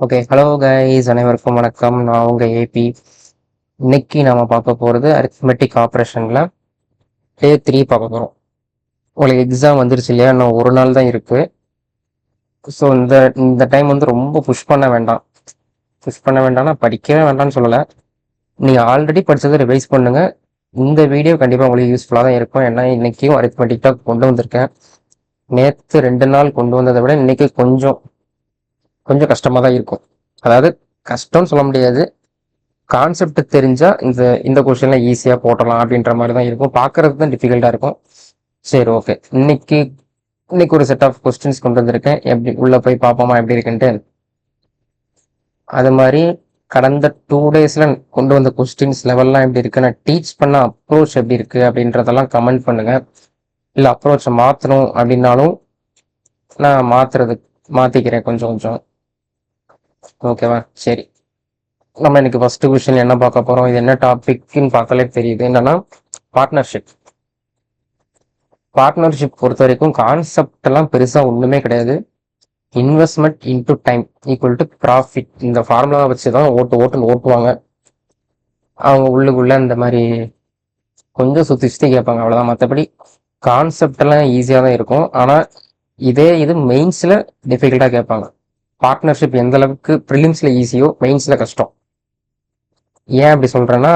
Okay, hello guys, அனைவருக்கும் வணக்கம். நான் உங்க ஏபி. இன்னைக்கு நாம பார்க்க போகிறது அரித்மெட்டிக் ஆப்ரேஷனில் டே 3 பார்க்க போகிறோம். உங்களுக்கு எக்ஸாம் வந்துருச்சு இல்லையா? இன்னும் ஒரு நாள் தான் இருக்குது. ஸோ இந்த இந்த டைம் வந்து ரொம்ப புஷ் பண்ண வேண்டாம். புஷ் பண்ண வேண்டாம்னா படிக்கவே வேண்டாம்னு சொல்லலை. நீங்கள் ஆல்ரெடி படித்ததை ரிவைஸ் பண்ணுங்கள். இந்த வீடியோ கண்டிப்பாக உங்களுக்கு யூஸ்ஃபுல்லாக தான் இருக்கும். ஏன்னா இன்றைக்கும் அரித்மெட்டிக் தான் கொண்டு வந்திருக்கேன். நேற்று 2 நாள் கொண்டு வந்ததை விட இன்றைக்கி கொஞ்சம் கொஞ்சம் கஷ்டமாக தான் இருக்கும். அதாவது கஷ்டம்னு சொல்ல முடியாது, கான்செப்ட் தெரிஞ்சா இந்த இந்த கொஸ்டின்லாம் ஈஸியாக போட்டலாம் அப்படின்ற மாதிரி தான் இருக்கும். பார்க்கறது தான் டிஃபிகல்ட்டாக இருக்கும். சரி, ஓகே. இன்னைக்கு ஒரு செட் ஆஃப் கொஸ்டின்ஸ் கொண்டு வந்திருக்கேன். எப்படி உள்ளே போய் பார்ப்போமா எப்படி இருக்குன்ட்டு. அது மாதிரி கடந்த 2 டேஸில் கொண்டு வந்த கொஸ்டின்ஸ் லெவல்லாம் எப்படி இருக்கு, நான் டீச் பண்ண அப்ரோச் எப்படி இருக்கு அப்படின்றதெல்லாம் கமெண்ட் பண்ணுங்க. இல்லை அப்ரோச்சை மாற்றணும் அப்படின்னாலும் நான் மாற்றிக்கிறேன் கொஞ்சம் கொஞ்சம். ஓகேவா? சரி, நம்ம இன்னைக்கு ஃபர்ஸ்ட் கொஸ்டின் என்ன பார்க்க போறோம், இது என்ன டாபிக்னு பார்த்தாலே தெரியுது. என்னன்னா பார்ட்னர்ஷிப். பொறுத்த வரைக்கும் கான்செப்ட் எல்லாம் பெருசா ஒண்ணுமே கிடையாது. Investment into time equal to profit. இந்த ஃபார்முலா வச்சுதான் ஓட்டுன்னு ஓட்டுவாங்க. அவங்க உள்ளுக்குள்ள இந்த மாதிரி கொஞ்சம் சுத்தி கேட்பாங்க, அவ்வளவுதான். மற்றபடி கான்செப்ட் எல்லாம் ஈஸியா தான் இருக்கும். ஆனா இது மெயின்ஸ்ல டிஃபிகல்ட்டா கேட்பாங்க. பார்ட்னர்ஷிப் எந்த அளவுக்கு ப்ரிலிம்ஸ்ல ஈஸியோ மெயின்ஸ்ல கஷ்டம். ஏன் அப்படி சொல்றேன்னா,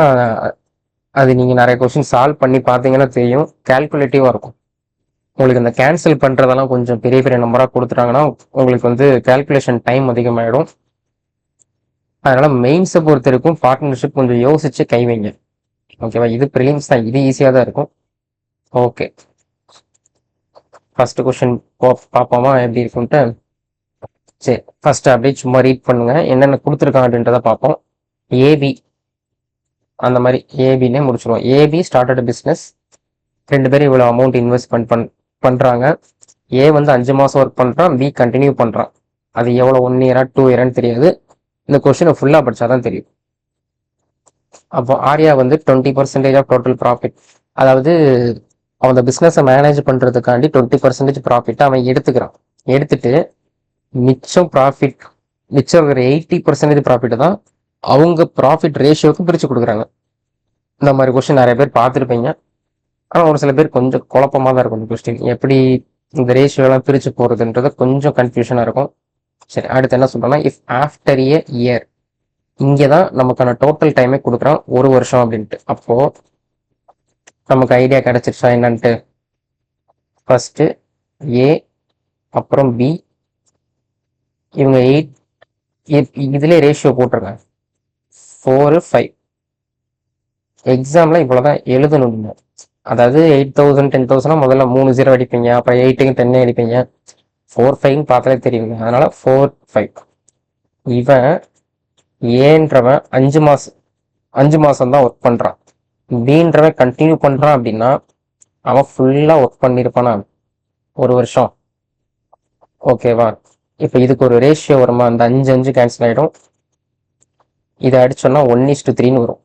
அது நீங்க நிறைய கொஸ்டின் சால்வ் பண்ணி பார்த்தீங்கன்னா தெரியும், கால்குலேட்டிவா இருக்கும். உங்களுக்கு இந்த கேன்சல் பண்றதெல்லாம் கொஞ்சம் பெரிய பெரிய நம்பரா கொடுத்துட்டாங்கன்னா உங்களுக்கு வந்து கால்குலேஷன் டைம் அதிகமாயிடும். அதனால மெயின்ஸை பொறுத்த வரைக்கும் பார்ட்னர்ஷிப் கொஞ்சம் யோசிச்சு கை வைங்க. ஓகேவா? இது ப்ரிலிம்ஸ் தான், இது ஈஸியா தான் இருக்கும். ஓகே, ஃபர்ஸ்ட் கொஸ்டின் பார்ப்போமா எப்படி இருக்குன்ட்டு. சரி, ஃபர்ஸ்ட் அப்படியே சும்மா ரீட் பண்ணுங்க, என்னென்ன கொடுத்துருக்காங்க அப்படின்றத பார்ப்போம். ஏபி அந்த மாதிரி ஏபின்னே முடிச்சிருவோம். AB started business. 2 பேரும் இவ்வளோ அமௌண்ட் இன்வெஸ்ட் பண்றாங்க. ஏ வந்து 5 மாசம் ஒர்க் பண்றான், பி கண்டினியூ பண்றான். அது எவ்வளோ 1 இயரா 2 இயரான்னு தெரியாது. இந்த கொஸ்டினை ஃபுல்லா படிச்சாதான் தெரியும். அப்போ ஆர்யா வந்து 20% ஆஃப் டோட்டல் ப்ராஃபிட், அதாவது அவன் பிஸ்னஸை மேனேஜ் பண்றதுக்காண்டி 20% ப்ராஃபிட் அவன் எடுத்துக்கிறான். எடுத்துட்டு மிச்சம் இருக்கிற 80% ப்ராஃபிட் தான் அவங்க ப்ராஃபிட் ரேஷியோக்கு பிரிச்சு கொடுக்குறாங்க. இந்த மாதிரி கொஸ்டின் நிறைய பேர் பார்த்துருப்பீங்க. ஆனால் ஒரு சில பேர் கொஞ்சம் குழப்பமாக தான் இருக்கும். இந்த கொஸ்டின் எப்படி இந்த ரேஷியோலாம் பிரித்து போகிறதுன்றது கொஞ்சம் கன்ஃபியூஷனாக இருக்கும். சரி, அடுத்து என்ன சொல்கிறோன்னா, இஃப் ஆஃப்டர் ஏ இயர், இங்கே தான் நமக்கான டோட்டல் டைமே கொடுக்குறான், 1 வருஷம் அப்படின்ட்டு. அப்போது நமக்கு ஐடியா கிடச்சிருச்சா என்னன்ட்டு. ஃபஸ்ட்டு ஏ, அப்புறம் பி, இவங்க 8, இதுலேயே ரேஷியோ போட்டிருக்காங்க 4, 5. எக்ஸாமில் இவ்வளோ தான் எழுதணும். அதாவது 8,000 10,000 முதல்ல 3 0 அடிப்பீங்க, அப்புறம் 8க்கு 10 அடிப்பீங்க. 4 5 பார்த்தாலே தெரியுங்க. அதனால 4 5. இவன் ஏன்றவன் 5 மாசம் தான் ஒர்க் பண்றான். பீன்றவன் கண்டினியூ பண்றான் அப்படின்னா அவன் ஃபுல்லா ஒர்க் பண்ணிருப்பானா 1 வருஷம். ஓகேவா? இப்ப இதுக்கு ஒரு ரேஷியோ வருமா, அந்த 5 கேன்சல் ஆயிடும். இதை அடிச்சோம்னா 1:3 வரும்.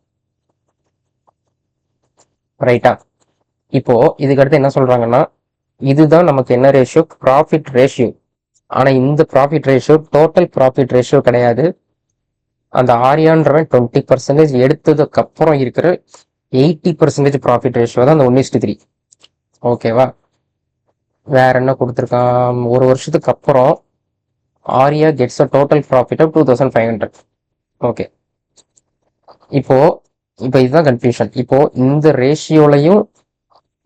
ரைட்டா? இப்போ இதுக்கு அடுத்து என்ன சொல்றாங்கன்னா, இதுதான் நமக்கு என்ன ரேஷியோ, ப்ராஃபிட் ரேஷியோ. ஆனா இந்த profit ratio total profit ratio கிடையாது. அந்த ஆரியான்றவன் 20% எடுத்ததுக்கு அப்புறம் இருக்கிற 80% ப்ராஃபிட் ரேஷியோ தான் அந்த 1:3. ஓகேவா? வேற என்ன கொடுத்துருக்கான், 1 வருஷத்துக்கு அப்புறம் Arya gets a total profit of 2,500. Okay, இப்போ இதுதான் கன்ஃபியூஷன். இப்போ இந்த ரேஷியோலையும்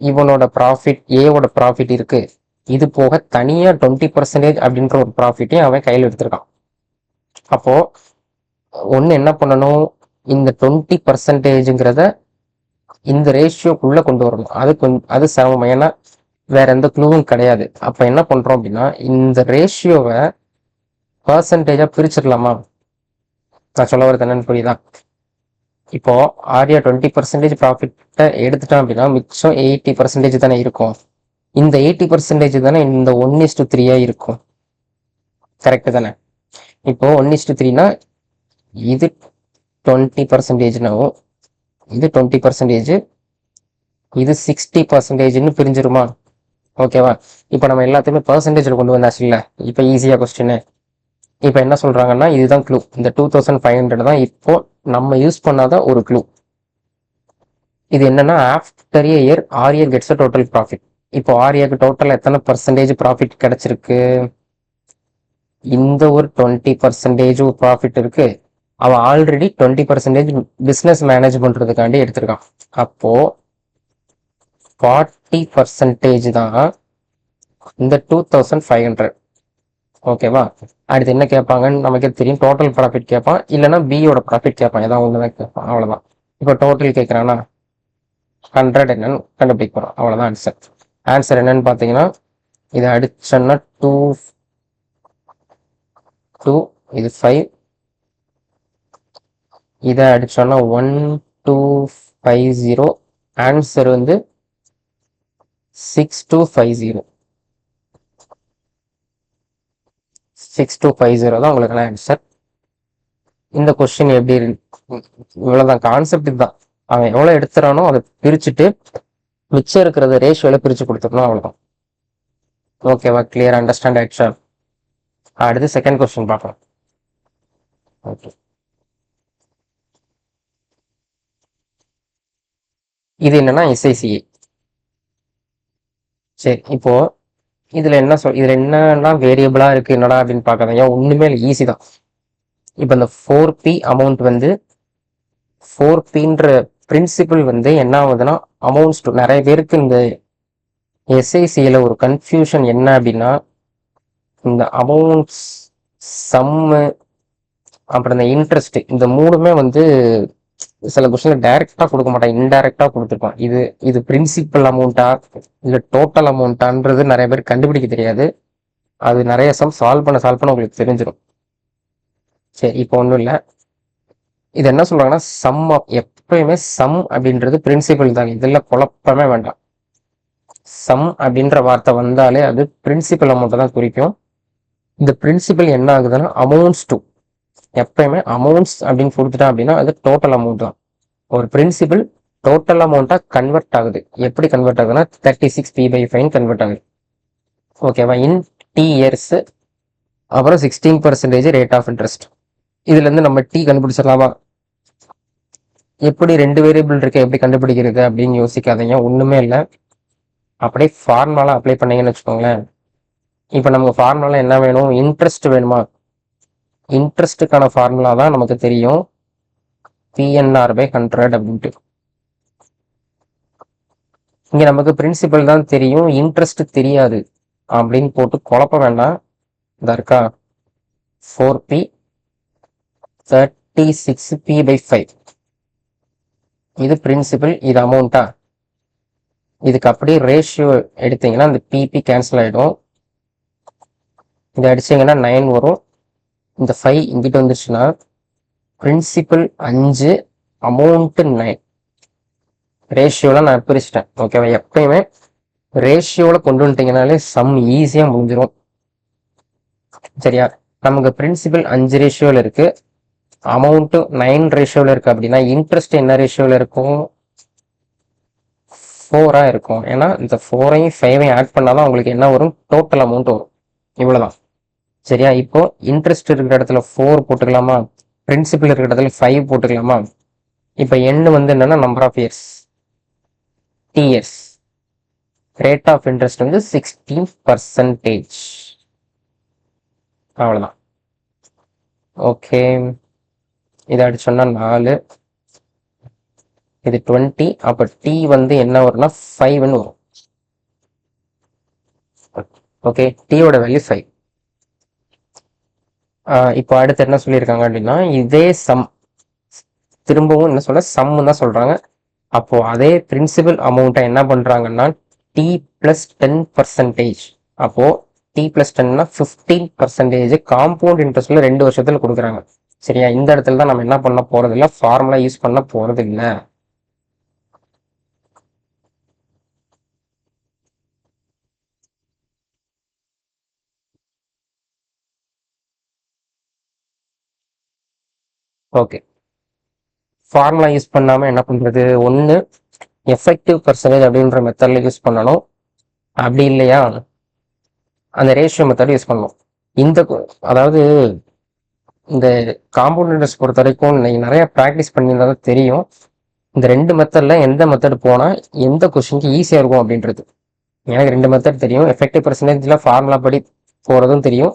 இவனோட ப்ராஃபிட், ஏவோட ப்ராஃபிட் இருக்கு. இது போக தனியா 20% அப்படின்ற ஒரு ப்ராஃபிட்டையும் அவன் கையில் எடுத்திருக்கான். அப்போ ஒன்று என்ன பண்ணணும், இந்த 20%ங்கிறத இந்த ரேஷியோக்குள்ள கொண்டு வரணும். அது சிரமம், ஏன்னா வேற எந்த க்ளூவும் கிடையாது. அப்ப என்ன பண்றோம் அப்படின்னா, இந்த ரேஷியோவை பர்சன்டேஜா பிரிச்சிடலாமா? நான் சொல்ல வரது என்னன்னு புரியுதா? இப்போ ஆர்யா 20% ப்ராஃபிட்டை எடுத்துட்டான் அப்படின்னா மிச்சம் 80% தானே இருக்கும். இந்த 80% தானே இந்த 1:3 இருக்கும். கரெக்டு தானே? இப்போ 1:3னா இது 20%, இது 20%, இது 60%ன்னு பிரிஞ்சிருமா? ஓகேவா? இப்போ நம்ம எல்லாத்தையுமே பர்சன்டேஜில் கொண்டு வந்தாச்சு இல்லை? இப்போ ஈஸியாக கொஸ்டின். இப்போ என்ன சொல்றாங்கன்னா இதுதான் க்ளூ. இந்த 2500 தான் இப்போ நம்ம யூஸ் பண்ணாத ஒரு க்ளூ. இது என்னன்னா after year RA gets a total profit. இப்போ ஆர்ஏக்கு டோட்டல் எத்தனை பர்சன்டேஜ் ப்ராஃபிட் கிடைச்சிருக்கு? இந்த ஒரு 20% ப்ராஃபிட் இருக்கு. அவன் ஆல்ரெடி 20% பிசினஸ் மேனேஜ் பண்றதுக்காண்டி எடுத்திருக்கான். அப்போ 40% தான் இந்த 2500. ஓகேவா? அடுத்து என்ன கேட்பாங்கன்னு நமக்கே தெரியும். டோட்டல் ப்ராஃபிட் கேட்பான், இல்லைன்னா பியோட ப்ராஃபிட் கேட்பான். ஏதாவது ஒண்ணுதான் கேட்பான், அவ்வளவுதான். இப்போ டோட்டல் கேட்கறானா 100 என்னன்னு கண்டுபிடிக்க போறோம், அவ்வளவுதான் ஆன்சர். ஆன்சர் என்னன்னு பாத்தீங்கன்னா இதை அடிச்சோன்னா 2 இது 5, இதை அடிச்சோன்னா 1250. ஆன்சர் வந்து 6250. 6250 தான் உங்களுக்கு ஆன்சர். இந்த கொஸ்டின் எப்படி இவ்வளவுதான், கான்செப்ட் இதுதான். அவன் எவ்வளவு எடுத்துறானோ அதை பிரிச்சுட்டு மிச்சம் இருக்கிறத ரேஷியோல பிரிச்சு கொடுத்துக்கணும், அவ்வளவுதான். ஓகேவா? கிளியர், அண்டர்ஸ்டாண்ட் ஆயிடுச்சா? அடுத்து செகண்ட் கொஸ்டின் பார்க்கலாம். ஓகே, இது என்னன்னா எஸ்ஐசிஏ. சரி, இப்போ இதுல என்னன்னா வேரியபிளா இருக்கு என்னடா அப்படின்னு பாக்காதீங்க, ஒண்ணுமே இல்லை, ஈஸி தான். இப்போ இந்த 4P அமௌண்ட் வந்து 4Pன்ற பிரின்சிபிள் வந்து என்ன ஆகுதுன்னா அமௌண்ட்ஸ் டு, நிறைய பேருக்கு இந்த எஸ்ஐசியில ஒரு கன்ஃபியூஷன் என்ன அப்படின்னா, இந்த அமௌண்ட்ஸ், சம்மு, அப்புறம் இந்த இன்ட்ரெஸ்ட், இந்த மூணுமே வந்து சில கொஸ்டின்ல டைரக்டா கொடுக்க மாட்டான், இன்டைரக்டா கொடுத்துருப்பான். இது இது பிரின்சிபல் அமௌண்ட்டா இல்ல டோட்டல் அமௌண்ட்டான்றது நிறைய பேர் கண்டுபிடிக்க தெரியாது. அது நிறைய சால்வ் பண்ண உங்களுக்கு தெரிஞ்சிடும். சரி, இப்போ ஒன்றும் இல்லை. இது என்ன சொல்றாங்கன்னா சம், எப்பயுமே சம் அப்படின்றது பிரின்சிபல் தான், இதுல குழப்பமே வேண்டாம். சம் அப்படின்ற வார்த்தை வந்தாலே அது பிரின்சிபல் அமௌண்ட்டை தான் குறிக்கும். இந்த பிரின்சிபல் என்ன ஆகுதுன்னா அமௌண்ட்ஸ் டு, எப்பயுமே அமௌண்ட்ஸ் அப்படின்னு கொடுத்துட்டா அப்படின்னா அது டோட்டல் அமௌண்ட் தான். ஒரு பிரின்சிபல் டோட்டல் அமௌண்ட்டா கன்வெர்ட் ஆகுது. எப்படி கன்வெர்ட் ஆகுதுன்னா 36P/5 கன்வெர்ட் ஆகுது. ஓகேவா? இன் டி இயர்ஸ், அப்புறம் 16% ரேட் ஆஃப் இன்ட்ரெஸ்ட். இதுல இருந்து நம்ம டி கண்டுபிடிச்சிடலாமா? எப்படி ரெண்டு வேரியபிள் இருக்கு, எப்படி கண்டுபிடிக்கிறது அப்படின்னு யோசிக்காதீங்க, ஒண்ணுமே இல்லை. அப்படியே ஃபார்முலா அப்ளை பண்ணீங்கன்னு வச்சுக்கோங்களேன். இப்போ நமக்கு ஃபார்முலா என்ன வேணும்? இன்ட்ரெஸ்ட் வேணுமா? இன்ட்ரெஸ்ட்டுக்கான ஃபார்முலா தான் நமக்கு தெரியும், PNR/100 அப்படின்ட்டு. இங்க நமக்கு பிரின்சிபல் தான் தெரியும், இன்ட்ரெஸ்ட் தெரியாது அப்படின்னு போட்டு குழப்ப வேண்டாம். இதா இருக்கா 4P 36P/5, இது பிரின்சிபல், இது அமௌண்ட்டா. இதுக்கு அப்படியே ரேஷியோ எடுத்தீங்கன்னா இந்த பிபி கேன்சல் ஆயிடும். இதை அடிச்சீங்கன்னா 9 வரும். இந்த 5 இங்கிட்ட வந்துருச்சுன்னா பிரின்சிபல் 5, அமௌண்ட் 9. ரேஷியோல நான் பிரிச்சிட்டேன். ஓகேவா? எப்பயுமே ரேஷியோல கொண்டு வந்துட்டீங்கனாலே சம் ஈஸியா முடிஞ்சிடும். சரியா? நமக்கு பிரின்சிபல் 5 ரேஷியோல இருக்கு, அமௌண்ட் 9 ரேஷியோல இருக்கு. அப்படின்னா இன்ட்ரெஸ்ட் என்ன ரேஷியோல இருக்கும்? 4 இருக்கும். ஏன்னா இந்த 4ஐயும் 5ஐயும் ஆட் பண்ணாதான் உங்களுக்கு என்ன வரும்? டோட்டல் அமௌண்ட் வரும். இவ்வளவுதான். சரியா? இப்போ இன்ட்ரெஸ்ட் இருக்கிற இடத்துல 4 போட்டுக்கலாமா? பிரின்சிபல் இருக்கிற இடத்துல 5 போட்டுக்கலாமா? இப்ப எண் வந்து என்னன்னா number of years, T years. Rate of interest வந்து 16%. அவ்வளவுதான். ஓகே, இதை அடிச்சோன்னா 4, இது 20. அப்ப டி வந்து என்ன வரும்னா 5ன்னு வரும். ஓகே, டீயோட வேல்யூ 5. இப்போ அடுத்து என்ன சொல்லியிருக்காங்க அப்படின்னா இதே சம், திரும்பவும் என்ன சொல்ல சம் தான் சொல்றாங்க. அப்போ அதே பிரின்சிபல் அமௌண்ட்டை என்ன பண்றாங்கன்னா டி பிளஸ் 10%. அப்போ டி பிளஸ் 10னா 15% காம்பவுண்ட் இன்ட்ரெஸ்ட்ல 2 வருஷத்துல கொடுக்குறாங்க. சரியா? இந்த இடத்துல தான் நம்ம என்ன பண்ண போறது இல்லை, ஃபார்முலா யூஸ் பண்ண போறது இல்லை. ஓகே, ஃபார்முலா யூஸ் பண்ணாம என்ன பண்றது? ஒன்று எஃபெக்டிவ் பர்சன்டேஜ் அப்படின்ற மெத்தட்ல யூஸ் பண்ணணும், அப்படி இல்லையா அந்த ரேஷியோ மெத்தட் யூஸ் பண்ணணும். அதாவது இந்த காம்பவுண்ட் இன்ட்ரெஸ்ட் பொறுத்த வரைக்கும் நீங்கள் நிறைய ப்ராக்டிஸ் பண்ணியிருந்தா தான் தெரியும் இந்த ரெண்டு மெத்தடில் எந்த மெத்தட் போனால் எந்த கொஸ்டினுக்கு ஈஸியாக இருக்கும் அப்படின்றது. எனக்கு ரெண்டு மெத்தட் தெரியும். எஃபெக்டிவ் பர்சன்டேஜில் ஃபார்முலா படி போகிறதும் தெரியும்,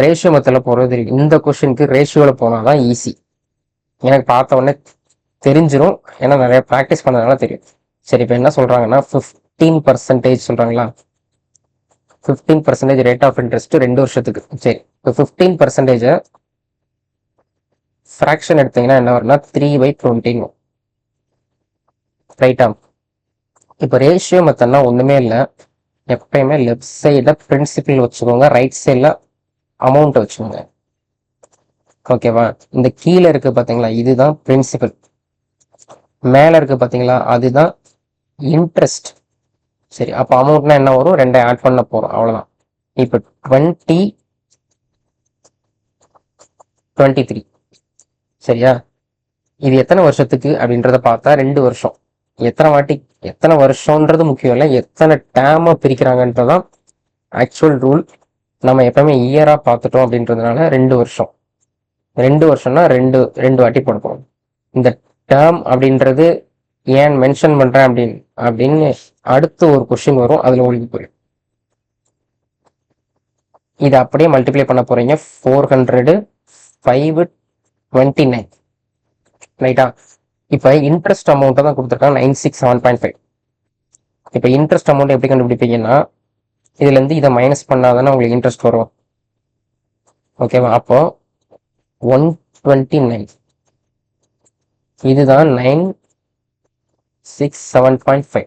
ரேஷியோ மெத்தடில் போகிறது தெரியும். இந்த கொஸ்டினுக்கு ரேஷியோவில் போனால் தான் ஈஸி. எனக்கு பார்த்த உடனே தெரிஞ்சிடும், ஏன்னா நிறைய ப்ராக்டிஸ் பண்ணதுனால தெரியும். சரி, இப்போ என்ன சொல்கிறாங்கன்னா 15% சொல்கிறாங்களா, 15% ரேட் ஆஃப் இன்ட்ரெஸ்ட் 2 வருஷத்துக்கு. சரி, இப்போ 15% ஃப்ராக்ஷன் எடுத்தீங்கன்னா என்ன வரும்னா 3/20 ரைட்டா. இப்போ ரேஷியோ மெத்தட்னா ஒன்றுமே இல்லை, எப்பயுமே லெஃப்ட் சைடில் பிரின்சிபிள் வச்சுக்கோங்க, ரைட் சைடில் அமௌண்ட் வச்சுக்கோங்க. ஓகேவா. இந்த கீழே இருக்கு பார்த்தீங்களா, இதுதான் பிரின்சிபல். மேலே இருக்கு பார்த்தீங்களா, அதுதான் இன்ட்ரெஸ்ட். சரி, அப்போ அமௌண்ட்னா என்ன வரும், 2 ஆட் பண்ண போகிறோம், அவ்வளோதான். இப்போ 2023 சரியா. இது எத்தனை வருஷத்துக்கு அப்படின்றத பார்த்தா 2 வருஷம். எத்தனை வருஷம்ன்றது முக்கியம் இல்லை, எத்தனை டேர்மா பிரிக்கிறாங்கன்றதான் ஆக்சுவல் ரூல். நம்ம எப்பவுமே இயரா பார்த்துட்டோம் அப்படின்றதுனால 2 வருஷம். 2 வருஷம்னா ரெண்டு வாட்டி போடுவோம். இந்த டேர்ம் அப்படின்றது ஏன் மென்ஷன் பண்றேன் அப்படின்னு அடுத்து ஒரு கொஸ்டின் வரும், அதுல உங்களுக்கு புரியும். இதை அப்படியே மல்டிப்ளை பண்ண போறீங்க. 400 529 ரைட்டா. இப்போ இன்ட்ரெஸ்ட் அமௌண்ட்டை தான் கொடுத்துருக்காங்க 967.5. இப்போ இன்ட்ரெஸ்ட் அமௌண்ட் எப்படி கண்டுபிடிப்பீங்கன்னா, இதுல இருந்து இதை மைனஸ் பண்ணாதானே உங்களுக்கு இன்ட்ரெஸ்ட் வரும். ஓகேவா. அப்போ 129 இதுதான் 967.5.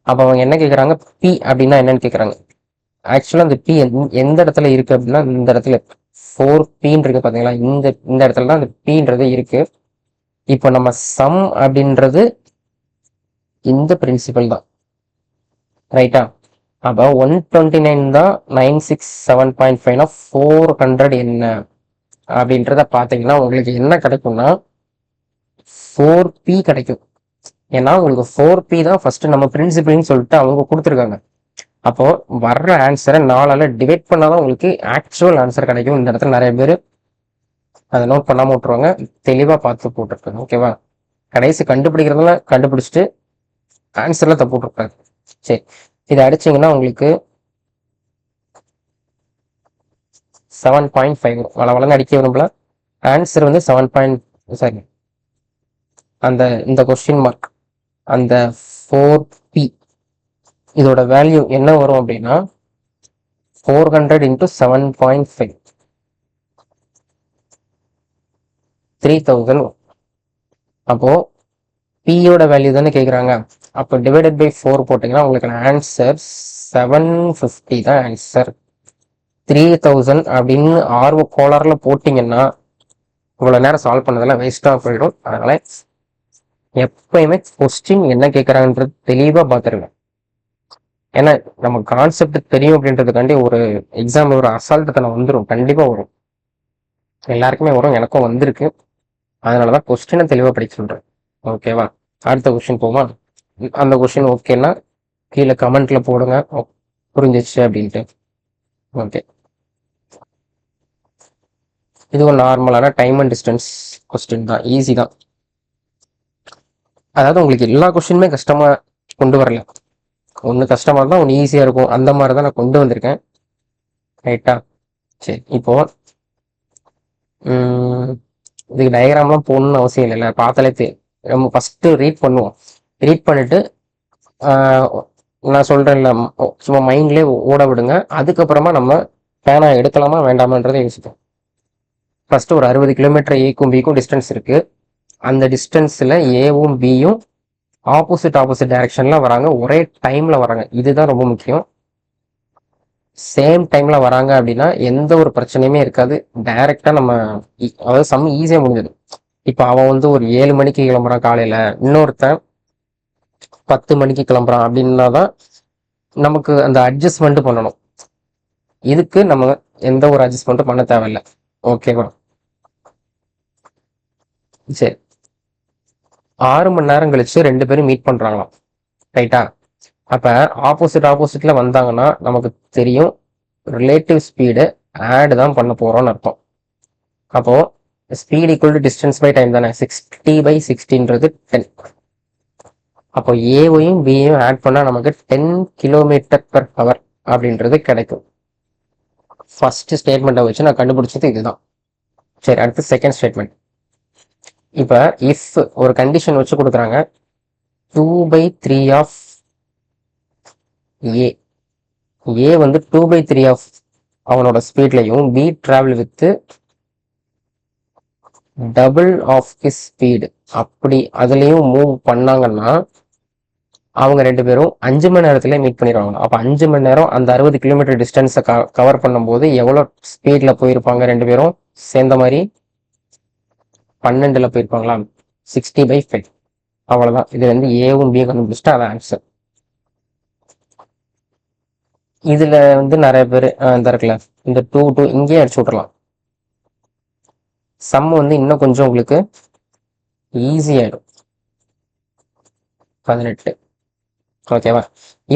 அப்போ அவங்க என்ன கேட்குறாங்க, பி அப்படின்னா என்னன்னு கேட்குறாங்க. ஆக்சுவலாக அந்த பி எந்த இடத்துல இருக்கு அப்படின்னா, இந்த இடத்துல 4P இருக்கு பார்த்தீங்களா, இந்த இடத்துல தான் அந்த Pன்றது இருக்கு. இப்போ நம்ம சம் அப்படின்றது இந்த பிரின்சிபல் தான் ரைட்டா. அப்போ 129 தான் 967.5னா 400 என்ன அப்படின்றத பார்த்தீங்கன்னா உங்களுக்கு என்ன கிடைக்கும்னா 4P கிடைக்கும். ஏன்னா உங்களுக்கு 4P தான் ஃபர்ஸ்ட் நம்ம பிரின்சிபல்னு சொல்லிட்டு அவங்க கொடுத்துருக்காங்க. அப்போ வர்ற ஆன்சரை 4ஆல டிவைட் பண்ணாதான் உங்களுக்கு ஆக்சுவல் ஆன்சர் கிடைக்கும். இந்த இடத்துல நிறைய பேர் அதை நோட் பண்ணாம விட்டுருவாங்க, தெளிவா பார்த்து போட்டிருக்காங்க. ஓகேவா. கடைசி கண்டுபிடிக்கிறதுல கண்டுபிடிச்சிட்டு ஆன்சர்ல தப்பு போட்டிருக்காங்க. சரி, இதை அடிச்சிங்கன்னா உங்களுக்கு 7.5 வரும். வளன்னு அடிக்க விரும்பல, ஆன்சர் வந்து 7. இந்த கொஸ்டின் மார்க் அந்த 4P இதோட வேல்யூ என்ன வரும் அப்படின்னா 400 × 7.5 3000. அப்போ பியோட வேல்யூ தானே கேட்குறாங்க. அப்போ டிவைடட் பை 4 போட்டிங்கன்னா உங்களுக்கு ஆன்சர் 750 தான் ஆன்சர். 3000 அப்படின்னு ஆர்வ கோளாறுல போட்டிங்கன்னா இவ்வளோ நேரம் சால்வ் பண்ணதெல்லாம் வேஸ்ட்டாக போயிடும். அதனால எப்பயுமே கொஸ்டின் என்ன கேட்குறாங்கன்றது தெளிவாக பார்த்துருங்க. ஏன்னா நம்ம கான்செப்ட் தெரியும் அப்படின்றதுக்காண்டி ஒரு எக்ஸாம் ஒரு அசால்ட்டத்தனை வந்துடும், கண்டிப்பாக வரும், எல்லாருக்குமே வரும், எனக்கும் வந்திருக்கு. அதனாலதான் கொஸ்டினை தெளிவாக படிக்க சொல்றேன். ஓகேவா. அடுத்த கொஸ்டின் போமா. அந்த கொஸ்டின் ஓகேன்னா கீழே கமெண்ட்ல போடுங்க புரிஞ்சிச்சு அப்படின்ட்டு. ஓகே, இது ஒரு நார்மலான டைம் அண்ட் டிஸ்டன்ஸ் கொஸ்டின் தான், ஈஸி தான். அதாவது உங்களுக்கு எல்லா கொஸ்டினுமே கஷ்டமா கொண்டு வரல, ஒன்று கஷ்டமா இருந்தால் ஒன்று ஈஸியாக இருக்கும், அந்த மாதிரி தான் நான் கொண்டு வந்திருக்கேன் ரைட்டா. சரி, இப்போ இதுக்கு டயக்ராம்லாம் போகணும்னு அவசியம் இல்லைல்ல, பார்த்தாலே நம்ம ஃபஸ்ட்டு ரீட் பண்ணுவோம். ரீட் பண்ணிட்டு நான் சொல்கிறேன்ல, சும்மா மைண்ட்லேயே ஓட விடுங்க. அதுக்கப்புறமா நம்ம பேனா எடுக்கலாமா வேண்டாமான்றதை யோசிப்போம். ஃபஸ்ட்டு ஒரு 60 கிலோமீட்டர் ஏக்கும் பிக்கும் டிஸ்டன்ஸ் இருக்குது. அந்த டிஸ்டன்ஸில் ஏவும் பியும் ஆப்போசிட் டைரக்ஷனில் வராங்க, ஒரே டைமில் வராங்க. இதுதான் ரொம்ப முக்கியம். சேம் டைமில் வராங்க அப்படின்னா எந்த ஒரு பிரச்சனையுமே இருக்காது, டைரெக்டாக நம்ம அதாவது சம் ஈஸியாக முடிஞ்சது. இப்போ அவன் வந்து ஒரு 7 மணிக்கு கிளம்புறான் காலையில், இன்னொருத்தன் 10 மணிக்கு கிளம்புறான் அப்படின்னா தான் நமக்கு அந்த அட்ஜஸ்ட்மெண்ட் பண்ணணும். இதுக்கு நம்ம எந்த ஒரு அட்ஜஸ்ட்மெண்ட்டும் பண்ண தேவையில்லை. ஓகேவா. சரி, 6 மணி நேரம் கழிச்சு 2 பேரும் மீட் பண்றாங்களாம் ரைட்டா. அப்ப ஆப்போசிட்ல வந்தாங்கன்னா நமக்கு தெரியும் ரிலேட்டிவ் ஸ்பீடு ஆட் தான் பண்ண போகிறோம்னு அர்த்தம். அப்போது speed equal to distance by time தானே, 60/60ன்றது 10. அப்போ ஏவையும் பியையும் ஆட் பண்ணால் நமக்கு 10 km/h அப்படின்றது கிடைக்கும். ஃபர்ஸ்ட் ஸ்டேட்மெண்ட்டை வச்சு நான் கண்டுபிடிச்சது இதுதான். சரி, அடுத்து செகண்ட் ஸ்டேட்மெண்ட். இப்போ இஃப் ஒரு கண்டிஷன் வச்சு கொடுக்குறாங்க, 2/3 ஆஃப் ஏ வந்து 2/3 ஆஃப் அவனோட ஸ்பீட்லையும் B travel with double of his speed அப்படி அதுலேயும் மூவ் பண்ணாங்கன்னா அவங்க 2 பேரும் 5 மணி நேரத்துல மீட் பண்ணிடுவாங்க. அப்போ 5 மணி நேரம் அந்த 60 km டிஸ்டன்ஸை கவர் பண்ணும்போது எவ்வளோ ஸ்பீட்ல போயிருப்பாங்க 2 பேரும் சேர்ந்த மாதிரி? 12ல் போயிருப்பாங்களா? 60/5. அவ்வளோதான். இது வந்து ஏவும் பியும் கண்டுபிடிச்சிட்டா அது ஆன்சர். இதுல வந்து நிறைய பேர் இந்த இருக்குல்ல, இந்த 2 இங்கேயே அடிச்சு விட்டுறலாம். சம் வந்து இன்னும் கொஞ்சம் உங்களுக்கு ஈஸி ஆயிடும். 18. ஓகேவா?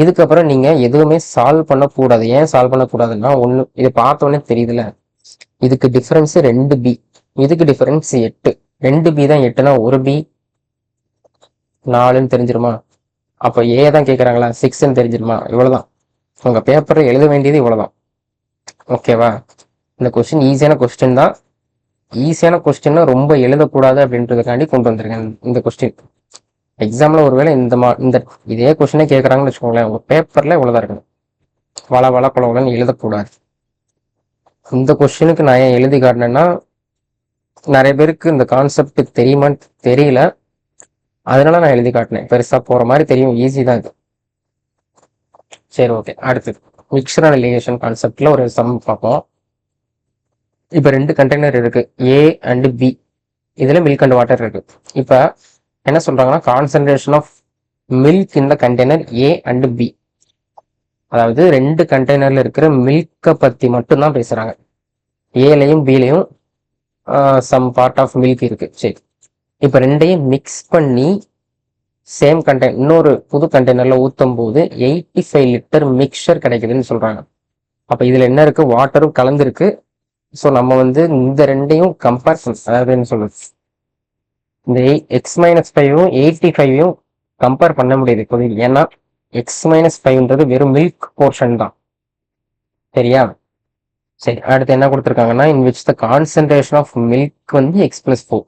இதுக்கப்புறம் நீங்க எதுவுமே சால்வ் பண்ணக்கூடாது. ஏன் சால்வ் பண்ணக்கூடாதுன்னா, ஒன்று இது பார்த்தோன்னே தெரியுதுல, இதுக்கு டிஃபரன்ஸ் 2b, இதுக்கு டிஃபரன்ஸ் 8. 2b தான் 8னா 1b 4ன்னு தெரிஞ்சிருமா? அப்போ ஏ தான் கேட்குறாங்களா, 6ன்னு தெரிஞ்சிருமா? இவ்வளோதான். உங்க பேப்பரில் எழுத வேண்டியது இவ்வளோதான். ஓகேவா? இந்த கொஸ்டின் ஈஸியான கொஸ்டின் தான். ஈஸியான கொஸ்டின்னா ரொம்ப எழுதக்கூடாது அப்படின்றதுக்காண்டி கொண்டு வந்திருக்கேன் இந்த கொஸ்டின். எக்ஸாம்ல ஒருவேளை இந்த இதே கொஸ்டினே கேட்குறாங்கன்னு வச்சுக்கோங்களேன், உங்க பேப்பர்ல இவ்வளோதான் இருக்கணும். வள குளன்னு எழுதக்கூடாது. இந்த கொஸ்டினுக்கு நான் ஏன் எழுதி காட்டினேன்னா, நிறைய பேருக்கு இந்த கான்செப்ட் தெரியுமான்னு தெரியல, அதனால நான் எழுதி காட்டினேன். பெருசா போற மாதிரி தெரியும், ஈஸி தான் இது. சரி, ஓகே. அடுத்து மிக்சர் அலிகேஷன் கான்செப்ட்ல ஒரு சம் பார்ப்போம். இப்போ 2 கண்டெய்னர் இருக்கு, ஏ அண்ட் பி. இதுல மில்க் அண்ட் வாட்டர் இருக்கு. இப்போ என்ன சொல்றாங்கன்னா, கான்சன்ட்ரேஷன் ஆஃப் மில்க் இந்த கண்டெய்னர் ஏ அண்ட் பி. அதாவது 2 கண்டெய்னர்ல இருக்கிற மில்கை பத்தி மட்டும்தான் பேசுறாங்க. ஏலையும் பிலையும் சம் பார்ட் ஆஃப் மில்க் இருக்கு. சரி, இப்போ ரெண்டையும் மிக்ஸ் பண்ணி சேம் கண்டெய்னர் இன்னொரு புது கண்டெய்னர்ல ஊற்றும் போது 85 லிட்டர் மிக்சர் கிடைக்குதுன்னு சொல்றாங்க. அப்போ இதுல என்ன இருக்கு, வாட்டரும் கலந்துருக்கு. ஸோ நம்ம வந்து இந்த ரெண்டையும் கம்பேர் அதாவது என்ன சொல்றது, இந்த x-5யும் 85யும் கம்பேர் பண்ண முடியுது இப்போதைக்கு. ஏன்னா x-5ன்றது வெறும் மில்க் போர்ஷன் தான். சரியா? சரி, அடுத்து என்ன கொடுத்துருக்காங்கன்னா, in which the concentration of milk வந்து x+4.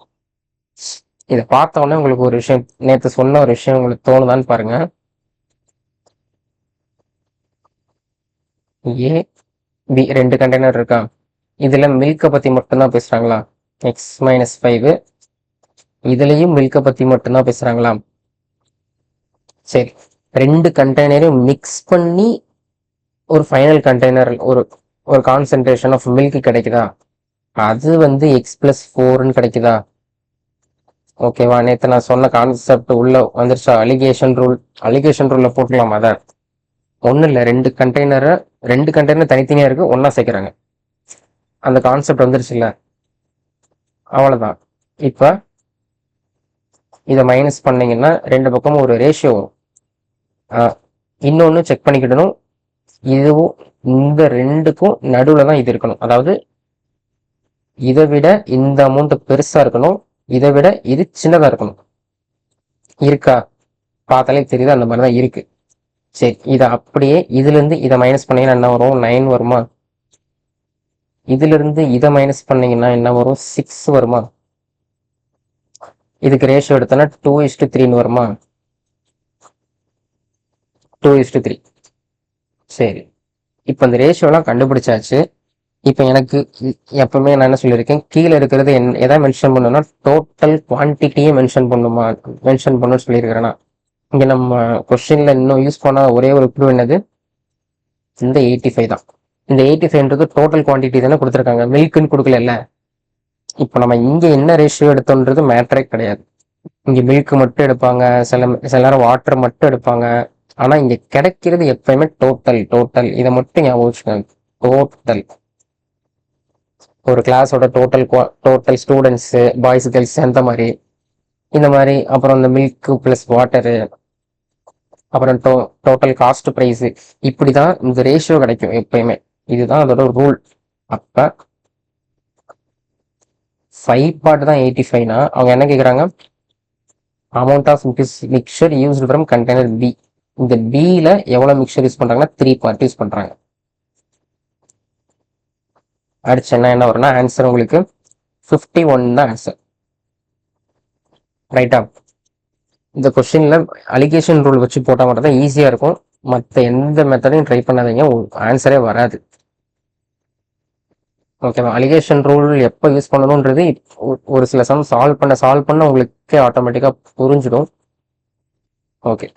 இதை பார்த்த உடனே உங்களுக்கு ஒரு விஷயம், நேற்று சொன்ன ஒரு விஷயம் உங்களுக்கு தோணுதான்னு பாருங்க. ஏ பி 2 கண்டெய்னர் இருக்கா, இதுல மில்கை பத்தி மட்டும்தான் பேசுறாங்களா? x-5 இதுலயும் மில்கை பத்தி மட்டும்தான் பேசுறாங்களா? சரி, 2 கண்டெய்னரையும் மிக்ஸ் பண்ணி ஒரு ஃபைனல் கண்டெய்னர் ஒரு கான்சென்ட்ரேஷன் ஆஃப் மில்க் கிடைக்குதா? அது வந்து x+4ன்னு கிடைக்குதா? ஓகேவா? நேற்று நான் சொன்ன கான்செப்ட் உள்ள வந்துருச்சா? அலிகேஷன் ரூல்ல போட்டுக்கலாம். அதை ஒன்றும் இல்லை, 2 கண்டெய்னர் தனித்தனியா இருக்கு, ஒன்னா சேர்க்கிறாங்க. அந்த கான்செப்ட் வந்துருச்சு இல்ல, அவ்வளவுதான். இப்ப இதை மைனஸ் பண்ணீங்கன்னா 2 பக்கமும் ஒரு ரேஷியோ வரும். இன்னொன்னு செக் பண்ணிக்கிடணும், இதுவும் இந்த 2க்கும் நடுவில் தான் இது இருக்கணும். அதாவது இதை விட இந்த அமௌண்ட் பெருசா இருக்கணும், இதை விட இது சின்னதா இருக்கணும். இருக்கா? பார்த்தாலே தெரியுது, அந்த மாதிரி தான் இருக்கு. சரி, இதை அப்படியே இதுல இருந்து இதை மைனஸ் பண்ணீங்கன்னா என்ன வரும்? 9 வருமா? இதுல இருந்து இதை மைனஸ் பண்ணீங்கன்னா என்ன வரும்? 6 வருமா? இதுக்கு ரேஷியோ எடுத்தோன்னா 2:3 வருமா? 2:3. சரி, இப்போ இந்த ரேஷியோலாம் கண்டுபிடிச்சாச்சு. இப்போ எனக்கு எப்பவுமே நான் என்ன சொல்லியிருக்கேன், கீழே இருக்கிறது எதை மென்ஷன் பண்ணணும்னா டோட்டல் குவான்டிட்டியே மென்ஷன் பண்ணணும்னு சொல்லியிருக்கிறேன்னா, இங்க நம்ம கொஸ்டின்ல இன்னும் யூஸ் பண்ண ஒரே ஒரு க்ளூ என்னது, இந்த 85 தான். இந்த 85ன்றது டோட்டல் குவான்டிட்டி தானே கொடுத்துருக்காங்க, மில்க்குன்னு கொடுக்கல. இப்போ நம்ம இங்க என்ன ரேஷியோ எடுத்தோன்றது மேட்டரே கிடையாது. இங்க மில்க் மட்டும் எடுப்பாங்க, சில நேரம் வாட்டர் மட்டும் எடுப்பாங்க. ஆனா இங்க கிடைக்கிறது எப்பயுமே டோட்டல். இதை மட்டும் ஞாபகம் வச்சுக்கோங்க, டோட்டல். ஒரு கிளாஸோட டோட்டல் ஸ்டூடெண்ட்ஸ், பாய்ஸ் கேர்ள்ஸ் அந்த மாதிரி, இந்த மாதிரி. அப்புறம் இந்த மில்க் பிளஸ் வாட்டரு, அப்புறம் டோட்டல் காஸ்ட் ப்ரைஸ், இப்படிதான் இந்த ரேஷியோ கிடைக்கும் எப்பயுமே. இதுதான் அதோட ரூல். அப்ப 5 பார்ட் தான் 85னா அவங்க என்ன கேக்குறாங்க, amount of mixture used from container B. இந்த பில எவ்வளவு மிக்சர் யூஸ் பண்றாங்கன்னா 3 பார்ட் யூஸ் பண்றாங்க. அடிச்சேன்னா என்ன வரும்னா ஆன்சர் உங்களுக்கு 51 தான் ஆன்சர். ரைட்டா? இந்த கொஸ்டின்ல அலிகேஷன் ரூல் வச்சு போட்டா மட்டும் தான் ஈஸியா இருக்கும். மற்ற எந்த மெத்தடையும் ட்ரை பண்ணாதீங்க, ஆன்சரே வராது. ஓகேவா? அலிகேஷன் ரூல் எப்போ யூஸ் பண்ணணுன்றது ஒரு சில சம் சால்வ் பண்ண உங்களுக்கு ஆட்டோமேட்டிக்கா புரிஞ்சிடும். ஓகே,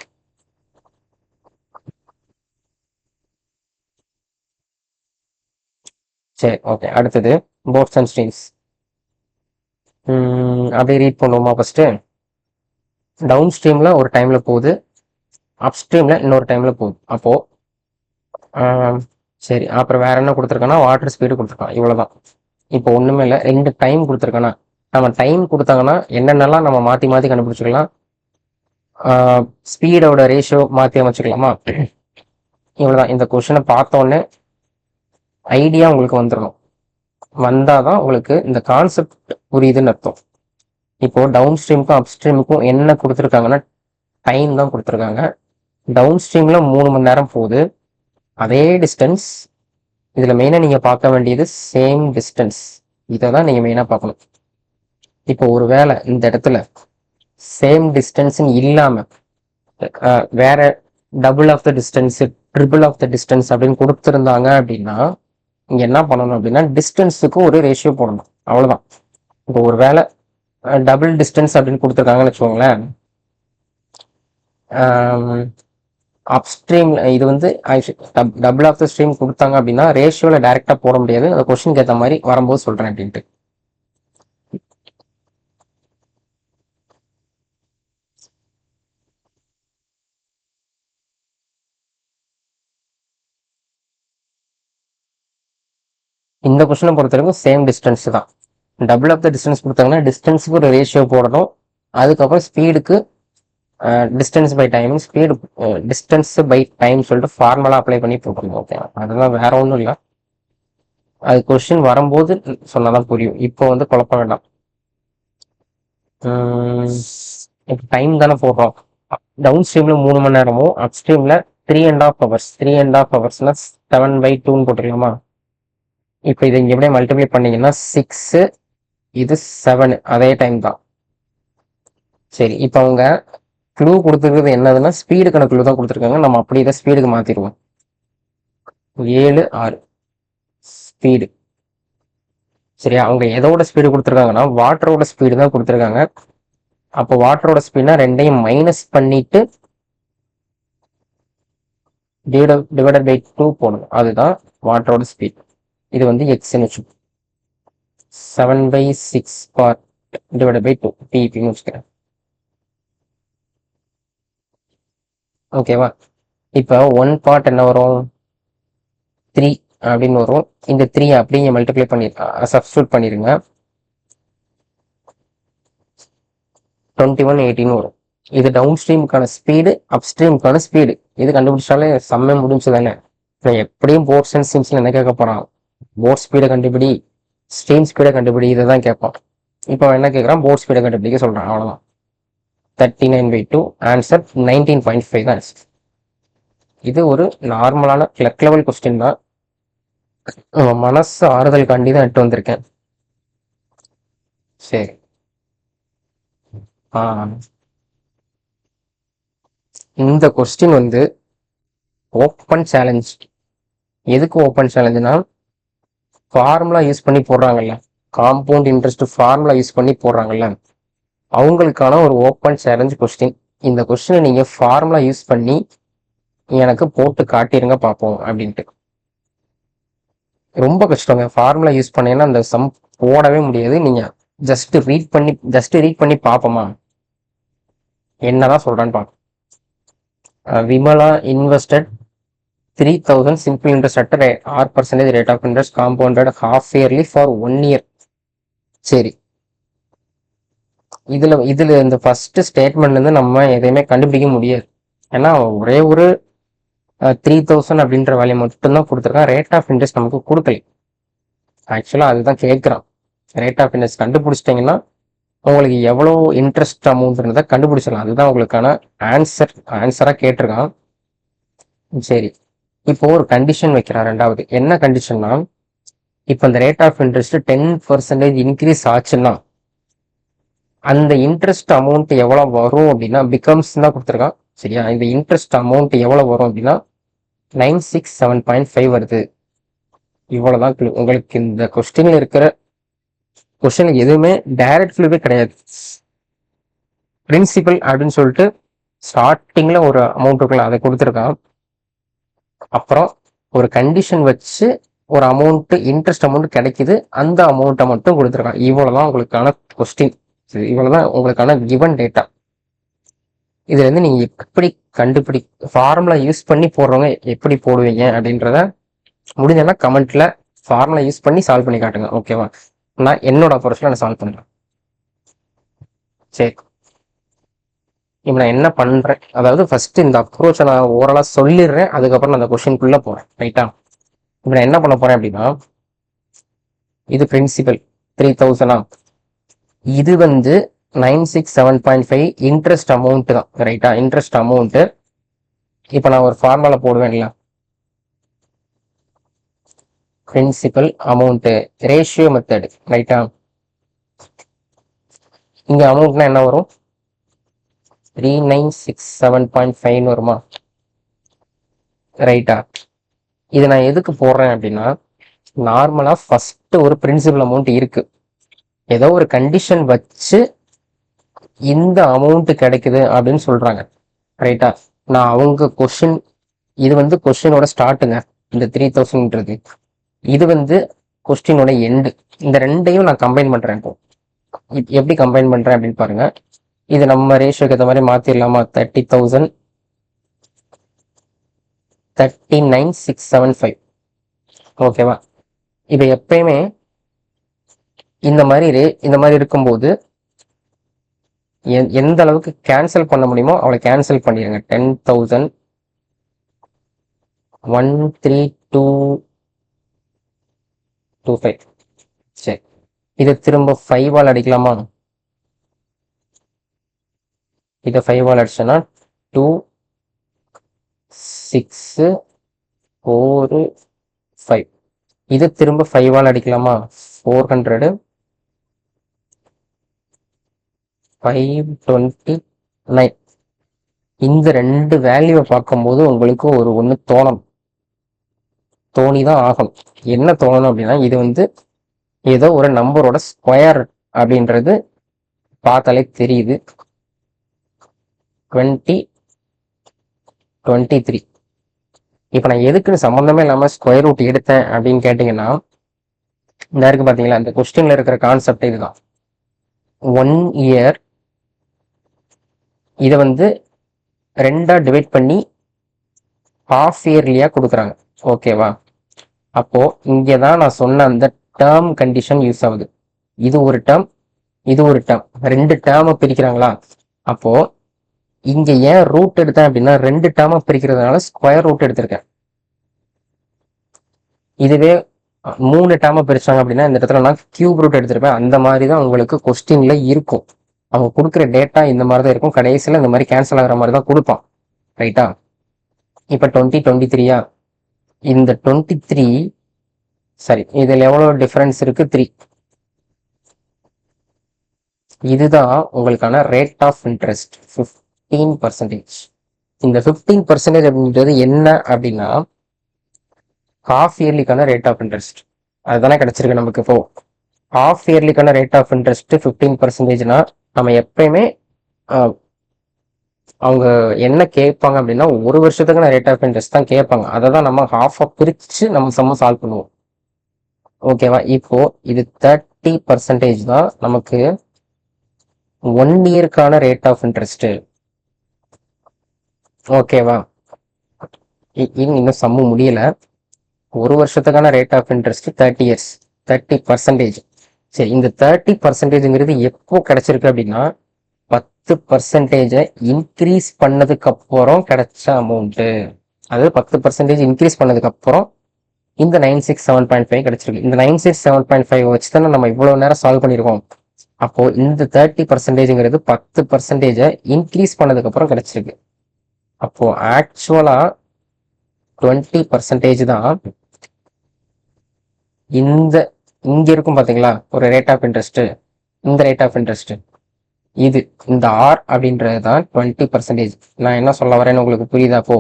சரி, ஓகே. அடுத்தது போட்ஸ் அண்ட் ஸ்ட்ரீம்ஸ். அப்படியே ரீட் பண்ணுவோமா? ஃபர்ஸ்ட் டவுன் ஸ்ட்ரீம்ல ஒரு டைம்ல போகுது, அப் ஸ்ட்ரீம்ல இன்னொரு டைம்ல போகுது. அப்போ சரி, அப்புறம் வேற என்ன கொடுத்துருக்கானா வாட்டர் ஸ்பீடு கொடுத்துருக்கான், இவ்வளவுதான். இப்போ ஒண்ணுமே இல்லை, 2 டைம் கொடுத்துருக்கானா. நம்ம டைம் கொடுத்தாங்கன்னா என்னென்னலாம் நம்ம மாத்தி மாத்தி கண்டுபிடிச்சிக்கலாம். ஸ்பீடோட ரேஷியோ மாத்தி அமைச்சுக்கலாமா? இவ்வளவுதான். இந்த கொஸ்டினை பார்த்த உடனே ஐடியா உங்களுக்கு வந்துடணும். வந்தாதான் உங்களுக்கு இந்த கான்செப்ட் புரியுதுன்னு அர்த்தம். இப்போ டவுன் ஸ்ட்ரீமுக்கும் அப் ஸ்ட்ரீமுக்கும் என்ன கொடுத்துருக்காங்கன்னா டைம் தான் கொடுத்துருக்காங்க. டவுன் ஸ்ட்ரீம்ல 3 மணி நேரம் போகுது, அதே டிஸ்டன்ஸ். இதுல மெயினா நீங்க பார்க்க வேண்டியது சேம் டிஸ்டன்ஸ், இதை தான் நீங்க மெயினா பார்க்கணும். இப்போ ஒருவேளை இந்த இடத்துல சேம் டிஸ்டன்ஸ் இல்லாம வேற double of the distance, triple of the distance அப்படின்னு கொடுத்துருந்தாங்க அப்படின்னா இங்க என்ன பண்ணணும் அப்படின்னா டிஸ்டன்ஸுக்கு ஒரு ரேஷியோ போடணும், அவ்வளவுதான். இப்போ ஒரு வேளை டபுள் டிஸ்டன்ஸ் அப்படின்னு கொடுத்துருக்காங்கன்னு வச்சுக்கோங்களேன், அப்ஸ்ட்ரீம் இது வந்து டபுள் ஆஃப் த ஸ்ட்ரீம் கொடுத்தாங்க அப்படின்னா ரேஷியோல டைரக்டா போட முடியாது. அந்த கொஸ்டினுக்கு ஏற்ற மாதிரி வரும்போது சொல்றேன் அப்படின்ட்டு. இந்த கொஸ்டினை பொறுத்த வரைக்கும் சேம் டிஸ்டன்ஸ் தான். டபுள் ஆஃப் த டிஸ்டன்ஸ் கொடுத்தாங்கன்னா டிஸ்டன்ஸுக்கு ஒரு ரேஷியோ போடணும். அதுக்கப்புறம் ஸ்பீடுக்கு distance by time, speed distance by time சொல்லிட்டு ஃபார்முலா அப்ளை பண்ணி போட்டுருங்க. ஓகே, அதெல்லாம் வேற ஒன்றும் இல்லை. அது கொஸ்டின் வரும்போது சொன்னாதான் புரியும், இப்போ வந்து குழப்ப வேண்டாம். இப்போ டைம் தானே போடுறோம். டவுன் ஸ்ட்ரீம்ல 3 மணி நேரமும் அப் ஸ்ட்ரீம்ல 3.5 hours. 3.5 hours 7/2 போட்டுருக்கலாமா? இப்போ இதை இங்க எப்படியே மல்டிப்ளை பண்ணீங்கன்னா 6, இது 7, அதே டைம் தான். சரி, இப்போ அவங்க க்ளூ கொடுத்துருக்கிறது என்னதுன்னா ஸ்பீடுக்கான க்ளூ தான் கொடுத்துருக்காங்க. நம்ம அப்படி இதை ஸ்பீடுக்கு மாத்திடுவோம். 7, 6 ஸ்பீடு. சரியா? அவங்க எதோட ஸ்பீடு கொடுத்துருக்காங்கன்னா வாட்டரோட ஸ்பீடு தான் கொடுத்துருக்காங்க. அப்போ வாட்டரோட ஸ்பீட்னா ரெண்டையும் மைனஸ் பண்ணிட்டு டிவைடட் பை 2 போடணும், அதுதான் வாட்டரோட ஸ்பீட். இது வந்து எக்ஸ்ன்னு வச்சு 7/6 பார்ட் டிவைடட் பை 2 பிபின்னு வச்சுக்கிறேன். ஓகேவா? இப்போ 1 பார்ட் என்ன வரும், 3 அப்படின்னு வரும். இந்த 3 அப்படியே மல்டிப்ளை பண்ணி சப்ஸ்டியூட் பண்ணிருங்க, 21/18 வரும். இது டவுன் ஸ்ட்ரீமுக்கான ஸ்பீடு, அப் ஸ்ட்ரீமுக்கான ஸ்பீடு. இது கண்டுபிடிச்சாலே செம்ம முடிஞ்சு தானே. எப்படியும் போர்ட்ஸ் அண்ட் ஸ்ட்ரீம்ஸ்ல என்ன கேட்க போறான், போர்ட் ஸ்பீடை கண்டுபிடி, ஸ்ட்ரீம் ஸ்பீடை கண்டுபிடி, இதை தான் கேட்பான். இப்போ என்ன கேட்குறான், போர்ட் ஸ்பீடை கண்டுபிடிக்க சொல்றான், அவ்வளோதான். 39/2 ஆன்சர் 19.5 தான் ஆன்சர். இது ஒரு நார்மலான கிளர்க் லெவல் கொஸ்டின் தான். மனசு ஆறுதல் காண்டி தான் எட்டு வந்திருக்கேன். சரி, இந்த கொஸ்டின் வந்து ஓப்பன் சேலஞ்ச். எதுக்கு ஓப்பன் சேலஞ்சுனா ஃபார்முலா யூஸ் பண்ணி போடுறாங்கல்ல, காம்பவுண்ட் இன்ட்ரெஸ்ட் ஃபார்முலா யூஸ் பண்ணி போடுறாங்கல்ல, அவங்களுக்கான ஒரு ஓப்பன் சேலஞ்ச் கொஸ்டின். இந்த கொஸ்டினை நீங்க ஃபார்முலா யூஸ் பண்ணி எனக்கு போட்டு காட்டிருங்க பார்ப்போம் அப்படின்ட்டு. ரொம்ப கஷ்டங்க, ஃபார்முலா யூஸ் பண்ணீங்கன்னா அந்த சம் போடவே முடியாது. நீங்க ஜஸ்ட் ரீட் பண்ணி பார்ப்போமா என்னதான் சொல்றான்னு பார்ப்போம். Vimala invested 3,000 simple interest at R% rate of interest compounded half yearly for 1 year. சரி, இதுல இந்த ஃபர்ஸ்ட் ஸ்டேட்மெண்ட்ல இருந்து நம்ம எதையுமே கண்டுபிடிக்க முடியாது. ஏன்னா ஒரே ஒரு 3,000 அப்படின்ற வேல்யூ மட்டும்தான் கொடுத்துருக்கான், ரேட் ஆஃப் இன்ட்ரெஸ்ட் நமக்கு கொடுக்கல. ஆக்சுவலாக அதுதான் கேட்குறான். ரேட் ஆஃப் இன்ட்ரெஸ்ட் கண்டுபிடிச்சிட்டிங்கன்னா உங்களுக்கு எவ்வளோ இன்ட்ரெஸ்ட் அமௌண்ட்ன்றதை கண்டுபிடிச்சிடலாம். அதுதான் உங்களுக்கான ஆன்சராக கேட்டிருக்கான். சரி, இப்போ ஒரு கண்டிஷன் வைக்கிறான். ரெண்டாவது என்ன கண்டிஷன்னா, இப்போ இந்த ரேட் ஆஃப் இன்ட்ரெஸ்ட் 10% இன்க்ரீஸ் ஆச்சுன்னா அந்த இன்ட்ரெஸ்ட் அமௌண்ட் எவ்வளோ வரும் அப்படின்னா பிகம்ஸ் தான் கொடுத்துருக்கான். சரியா, இந்த இன்ட்ரெஸ்ட் அமௌண்ட் எவ்வளோ வரும் அப்படின்னா 967.5 வருது. இவ்வளோதான் உங்களுக்கு இந்த கொஸ்டின்ல இருக்கிற கொஸ்டின் எதுவுமே டைரக்ட் ஃபிளிப்பே கிடையாது. பிரின்சிபல் அப்படின்னு சொல்லிட்டு ஸ்டார்டிங்ல ஒரு அமௌண்ட் இருக்குல்ல அதை கொடுத்துருக்கான். அப்புறம் ஒரு கண்டிஷன் வச்சு ஒரு அமௌண்ட் இன்ட்ரெஸ்ட் அமௌண்ட் கிடைக்குது, அந்த அமௌண்ட்டை மட்டும் கொடுத்துருக்கான். இவ்வளவுதான் உங்களுக்கான கொஸ்டின். இவ்வளவுதான் உங்களுக்கான கிவன் டேட்டா. இதுல இருந்து நீங்க எப்படி ஃபார்முலா யூஸ் பண்ணி போடுறவங்க எப்படி போடுவீங்க அப்படின்றத முடிஞ்சனா கமெண்ட்ல ஃபார்முலா யூஸ் பண்ணி சால்வ் பண்ணி காட்டுங்க. ஓகேவா, நான் என்னோட அப்ரோச்ல நான் சால்வ் பண்றேன். சரி, இப்போ நான் என்ன பண்றேன், அதாவது ஃபர்ஸ்ட் இந்த அப்ரோச்சை நான் ஓரளா சொல்லிடுறேன், அதுக்கப்புறம் நான் அந்த கொஸ்டின்குள்ள போறேன். ரைட்டா, இப்போ நான் என்ன பண்ண போறேன் அப்படின்னா, இது பிரின்சிபல் 3000. இது வந்து 967.5 இன்ட்ரெஸ்ட் அமௌண்ட் தான். ரைட்டா, இன்ட்ரெஸ்ட் அமௌண்ட். இப்போ நான் ஒரு ஃபார்முலா போடுவேன் இல்லையா, பிரின்சிபல் அமௌண்ட் ரேஷியோ மெத்தட். ரைட்டா, இங்க அமௌண்ட்னா என்ன வரும், 3967.5 வருமா. ரைட்டா, இது நான் எதுக்கு போடுறேன் அப்படின்னா, நார்மலா ஃபர்ஸ்ட் ஒரு பிரின்சிபல் அமௌண்ட் இருக்கு, ஏதோ ஒரு கண்டிஷன் வச்சு இந்த அமௌண்ட் கிடைக்குது அப்படின்னு சொல்றாங்க. ரைட்டா, நான் அவங்க கொஸ்டின், இது வந்து கொஸ்டினோட ஸ்டார்ட்டுங்க இந்த 3000ன்றது, இது வந்து கொஸ்டினோட எண்டு. இந்த ரெண்டையும் நான் கம்பைன் பண்றேன். இப்போ எப்படி கம்பைன் பண்றேன் அப்படின்னு பாருங்க. இது நம்ம ரேஷியோக்கு ஏற்ற மாதிரி மாத்திரலாமா, 30,000 39,675. ஓகேவா, இப்ப எப்பயுமே இந்த மாதிரி இருக்கும்போது எந்த அளவுக்கு கேன்சல் பண்ண முடியுமோ அவளை கேன்சல் பண்ணிடுங்க. 10,000 13225. சரி, இதை திரும்ப 5ஆல் அடிக்கலாமா, இதை 5ஆல் அடிச்சோன்னா 2 6 4 5. இது திரும்ப 5ஆல் அடிக்கலாமா, 400 529. இந்த ரெண்டு வேல்யூவை பார்க்கும்போது உங்களுக்கு ஒண்ணு தோணிதான் ஆகணும். என்ன தோணணும் அப்படின்னா, இது வந்து ஏதோ ஒரு நம்பரோட ஸ்கொயர் அப்படின்றது பார்த்தாலே தெரியுது. 2023. இப்ப நான் எதுக்குன்னு சம்பந்தமே இல்லாம ஸ்கொயர் ரூட் எடுத்தேன் அப்படின்னு கேட்டீங்கன்னா, இந்த இருக்கு பாத்தீங்களா, இந்த கொஸ்டின்ல இருக்கிற கான்செப்ட் இதுதான். 1 இயர் இதை வந்து 2ஆ டிவைட் பண்ணி ஹாஃப் இயர்லியா கொடுக்குறாங்க. ஓகேவா, அப்போ இங்கதான் நான் சொன்ன அந்த டேர்ம் கண்டிஷன் யூஸ் ஆகுது. இது ஒரு டேர்ம், இது ஒரு டேர்ம், ரெண்டு டேர்மை பிரிக்கிறாங்களா. அப்போ இங்க ஏன் ரூட் எடுத்தேன் அப்படின்னா, ரெண்டு டேர்மை பிரிக்கிறதுனால ஸ்கொயர் ரூட் எடுத்திருக்கேன். இதுவே 3 டேர்மை பிரிச்சாங்க அப்படின்னா இந்த இடத்துல நான் கியூப் ரூட் எடுத்திருப்பேன். அந்த மாதிரி தான் உங்களுக்கு கொஸ்டின்ல இருக்கும். அவங்க கொடுக்குற டேட்டா இந்த மாதிரி தான் இருக்கும். கடைசியில் இந்த மாதிரி கேன்சல் ஆகிற மாதிரி தான் கொடுப்பான். ரைட்டா, இப்போ 2023. இந்த 23 சரி, இதில் எவ்வளோ டிஃபரன்ஸ் இருக்கு, 3. இதுதான் உங்களுக்கான ரேட் ஆஃப் இன்ட்ரெஸ்ட் 15%. இந்த 15% அப்படின்றது என்ன அப்படின்னா, ஹாஃப் இயர்லிக்கான ரேட் ஆஃப் இன்ட்ரெஸ்ட். அதுதானே கிடைச்சிருக்கு நமக்கு. இப்போ ஹாஃப் இயர்லிக்கான ரேட் ஆஃப் இன்ட்ரெஸ்ட் 15%. நம்ம எப்பயுமே அவங்க என்ன கேட்பாங்க அப்படின்னா, ஒரு வருஷத்துக்கான ரேட் ஆஃப் இன்ட்ரெஸ்ட் தான் கேட்பாங்க. அதை தான் நம்ம ஹாஃபா பிரிச்சு நம்ம சம்ம சால்வ் பண்ணுவோம். ஓகேவா, இப்போ இது 30% தான் நமக்கு 1 இயருக்கான ரேட் ஆஃப் இன்ட்ரெஸ்ட். ஓகேவா, இன்னும் சம்மு முடியல. ஒரு வருஷத்துக்கான ரேட் ஆஃப் இன்ட்ரெஸ்ட் 30 இயர்ஸ், 30%. சரி, இந்த 30%ங்கிறது எப்போ கிடைச்சிருக்கு அப்படின்னா, 10% இன்க்ரீஸ் பண்ணதுக்கு அப்புறம் கிடைச்ச அமௌண்ட். அதாவது 10% இன்க்ரீஸ் பண்ணதுக்கு அப்புறம் இந்த 967.5 கிடைச்சிருக்கு. இந்த 967.5 வச்சு தானே நம்ம இவ்வளவு நேரம் சால்வ் பண்ணியிருக்கோம். அப்போ இந்த 30%ங்கிறது 10% இன்க்ரீஸ் பண்ணதுக்கு அப்புறம் கிடைச்சிருக்கு. அப்போ ஆக்சுவலா 20% தான் இந்த இங்க இருக்கும் பாத்தீங்களா ஒரு ரேட் ஆஃப் இன்ட்ரெஸ்ட். இந்த ரேட் ஆஃப் இன்ட்ரெஸ்ட் இது இந்த ஆர் அப்படின்றது தான் 20%. நான் என்ன சொல்ல வரேன்னு உங்களுக்கு புரியுதா? அப்போ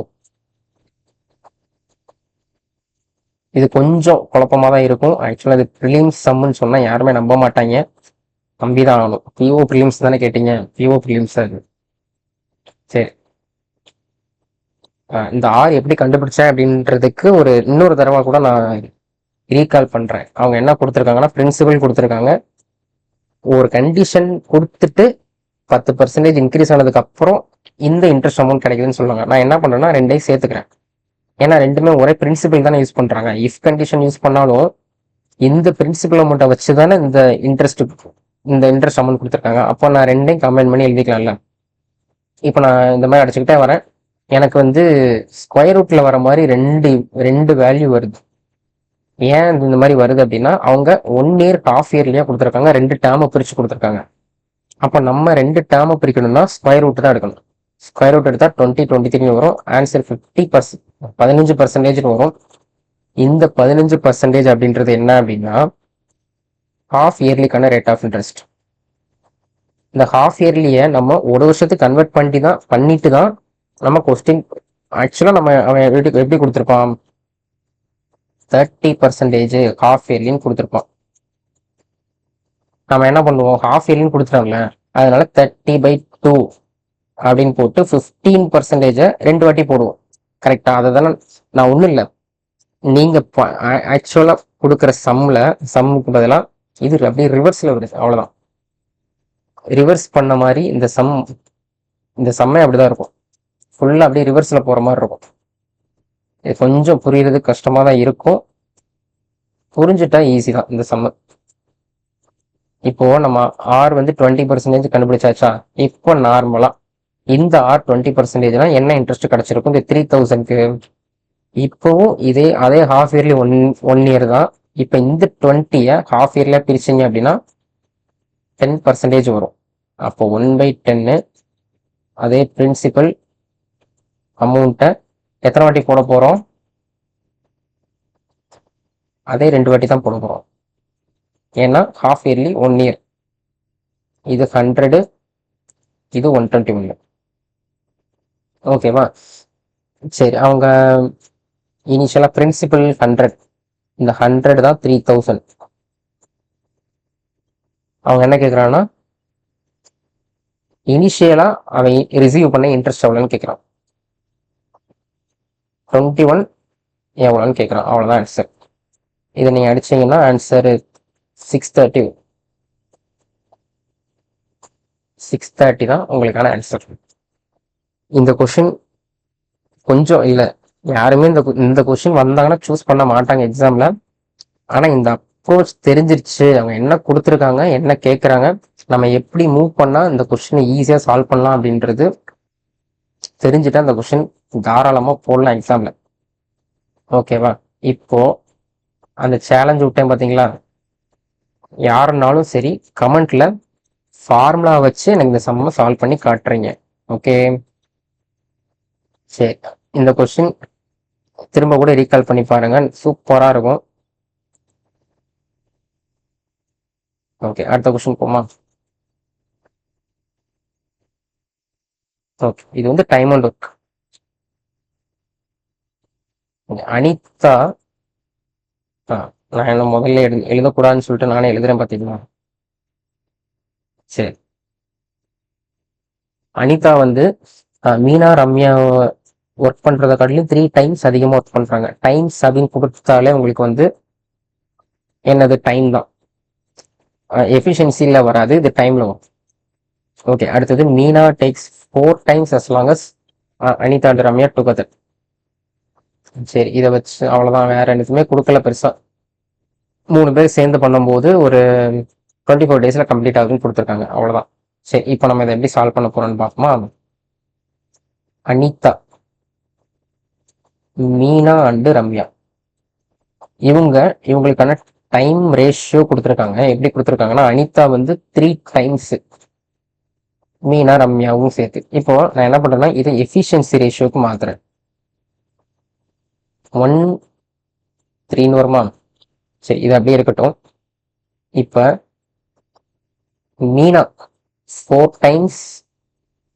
இது கொஞ்சம் குழப்பமா தான் இருக்கும். ஆக்சுவலா இது ப்ரிலிம்ஸ் சம்முன்னு சொன்னா யாருமே நம்ப மாட்டாங்க. நம்பிதான் ஆகணும். பிஓ ப்ரிலிம்ஸ் தானே கேட்டீங்க? பிஓ ப்ரிலிம்ஸ் அது. சரி, இந்த ஆர் எப்படி கண்டுபிடிச்சேன் அப்படின்றதுக்கு ஒரு இன்னொரு தடவை கூட நான் ரீகால் பண்றேன். அவங்க என்ன கொடுத்துருக்காங்கன்னா பிரின்சிபல் கொடுத்துருக்காங்க. ஒரு கண்டிஷன் கொடுத்துட்டு 10% இன்க்ரீஸ் ஆனதுக்கு அப்புறம் இந்த இன்ட்ரெஸ்ட் அமௌண்ட் கிடைக்குதுன்னு சொல்லுவாங்க. நான் என்ன பண்றேன்னா ரெண்டையும் சேர்த்துக்கிறேன். ஏன்னா ரெண்டுமே ஒரே பிரின்சிபல் தானே யூஸ் பண்றாங்க. இஃப் கண்டிஷன் யூஸ் பண்ணாலும் இந்த பிரின்சிபல் அமௌண்ட்டை வச்சு தானே இந்த இன்ட்ரெஸ்ட் அமௌண்ட் கொடுத்துருக்காங்க. அப்போ நான் ரெண்டையும் கம்பைன் பண்ணி எழுதிக்கலாம்ல. இப்போ நான் இந்த மாதிரி அடிச்சுக்கிட்டே வரேன். எனக்கு வந்து ஸ்கொயர் ரூட்ல வர மாதிரி ரெண்டு வேல்யூ வருது. ஏன் இந்த மாதிரி வருது அப்படின்னா அவங்க 1 இயர் ஹாஃப் இயர்லியா கொடுத்துருக்காங்க. 2 டேர்மை பிரிச்சு கொடுத்துருக்காங்க. அப்ப நம்ம 2 டேர்மை பிரிக்கணும்னா ஸ்கொயர் ரூட் தான் எடுக்கணும். ஸ்கொயர் ரூட் எடுத்தா 23 வரும். ஆன்சர் 50%, 15% வரும். இந்த 15% அப்படின்றது என்ன அப்படின்னா ஹாஃப் இயர்லிக்கான ரேட் ஆஃப் இன்ட்ரெஸ்ட். இந்த ஹாஃப் இயர்லியை நம்ம ஒரு வருஷத்துக்கு கன்வெர்ட் பண்ணிட்டு தான் நம்ம கொஸ்டின் ஆக்சுவலா நம்ம அவன் எப்படி கொடுத்துருப்பான் 30% ஹாஃப் இயர்லின்னு கொடுத்துருப்பான். நம்ம என்ன பண்ணுவோம் ஹாஃப் இயர்லின்னு கொடுத்துட்டோம்ல, அதனால 30/2 அப்படின்னு போட்டு 15% 2 வாட்டி போடுவோம். கரெக்டா? அதை தானே நான் ஒன்றும் இல்லை. நீங்க ஆக்சுவலா கொடுக்குற சம்முக்கு பதிலாக இது அப்படியே ரிவர்ஸ்ல வருது. அவ்வளவுதான். ரிவர்ஸ் பண்ண மாதிரி இந்த சம்மே அப்படிதான் இருக்கும். ஃபுல்லா அப்படியே ரிவர்ஸ்ல போற மாதிரி இருக்கும். இது கொஞ்சம் புரியுறது கஷ்டமா தான் இருக்கும். புரிஞ்சுட்டா ஈஸி தான் இந்த சம்ம. இப்போ நம்ம ஆர் வந்து 20% கண்டுபிடிச்சாச்சா? இப்போ நார்மலா இந்த ஆர் 20%னா என்ன இன்ட்ரெஸ்ட் கிடைச்சிருக்கும் இந்த 3000க்கு? இப்போவும் அதே ஹாஃப் இயர்லி ஒன் இயர் தான். இப்போ இந்த 20 ஹாஃப் இயர்லியா பிரிச்சிங்க அப்படின்னா 10% வரும். அப்போ 1/10 அதே பிரின்சிபல் அமௌண்ட்டை எத்தனை வாட்டி போட போறோம்? அதே 2 வாட்டி தான் போட போறோம். ஏன்னா ஹாஃப் இயர்லி 1 இயர். இது 100, இது 121. ஓகேவா? சரி, அவங்க இனிஷியலா பிரின்சிபல் 100, இந்த 100 தான் 3000. அவங்க என்ன கேட்குறாங்கன்னா இனிஷியலா அவன் ரிசீவ் பண்ண இன்ட்ரெஸ்ட் எவ்வளோன்னு கேட்குறான். 21 எவ்வளோன்னு கேட்குறான். அவ்வளோதான் ஆன்சர். இதை நீங்கள் அடிச்சீங்கன்னா ஆன்சர் 630. 630 தான் உங்களுக்கான ஆன்சர். இந்த கொஷின் கொஞ்சம் இல்லை, யாருமே இந்த கொஷின் வந்தாங்கன்னா சூஸ் பண்ண மாட்டாங்க எக்ஸாம்ல. ஆனால் இந்த அப்ரோச் தெரிஞ்சிருச்சு, அவங்க என்ன கொடுத்துருக்காங்க, என்ன கேட்குறாங்க, நம்ம எப்படி மூவ் பண்ணால் இந்த கொஷினை ஈஸியாக சால்வ் பண்ணலாம் அப்படின்றது தெரிஞ்சுட்டா அந்த கொஷின் தாராளமாக போடலாம் எக்ஸாம்ல. ஓகேவா? இப்போ அந்த சேலஞ்ச் விட்டேன் பார்த்தீங்களா? யாருன்னாலும் சரி கமெண்ட்ல ஃபார்முலா வச்சு எனக்கு இந்த சம்மை சால்வ் பண்ணி காட்டுறீங்க. ஓகே, சரி. இந்த கொஸ்டின் திரும்ப கூட ரீகால் பண்ணி பாருங்க, சூப்பரா இருக்கும். ஓகே, அடுத்த கொஸ்டின் போமா? ஓகே, இது வந்து டைம் அண்ட் ஒர்க். அனிதா, நான் என்ன முதல்ல எழுதக்கூடாதுன்னு சொல்லிட்டு நானே எழுதுறேன் பார்த்தீங்களா? சரி, அனிதா வந்து மீனா ரம்யா ஒர்க் பண்றதை காட்டிலும் 3 டைம்ஸ் அதிகமாக ஒர்க் பண்றாங்க. டைம்ஸ் அப்படின்னு கொடுத்தாலே உங்களுக்கு வந்து என்னது டைம் தான், எஃபிஷியன்சியில் வராது, இது டைம்ல வரும். ஓகே, அடுத்தது Meena takes 4 times as long as Anitha and Ramya together. சரி, இதை வச்சு அவ்வளோதான், வேற எதுவுமே கொடுக்கல பெருசா. 3 பேர் சேர்ந்து பண்ணும்போது ஒரு 24 daysல கம்ப்ளீட் ஆகுதுன்னு கொடுத்துருக்காங்க, அவ்வளோதான். சரி, இப்போ நம்ம இதை எப்படி சால்வ் பண்ண போறோம்னு பார்ப்போமா? அனிதா, மீனா அண்டு ரம்யா. இவங்களுக்கான டைம் ரேஷியோ கொடுத்துருக்காங்க. எப்படி கொடுத்துருக்காங்கன்னா, அனிதா வந்து 3 டைம்ஸ் மீனா ரம்யாவும் சேர்த்து. இப்போ நான் என்ன பண்றேன்னா, இதை எஃபிஷியன்சி ரேஷியோக்கு மாத்துறேன். 1:3 வருமா? சரி, இது அப்படியே இருக்கட்டும். இப்ப Meena 4 times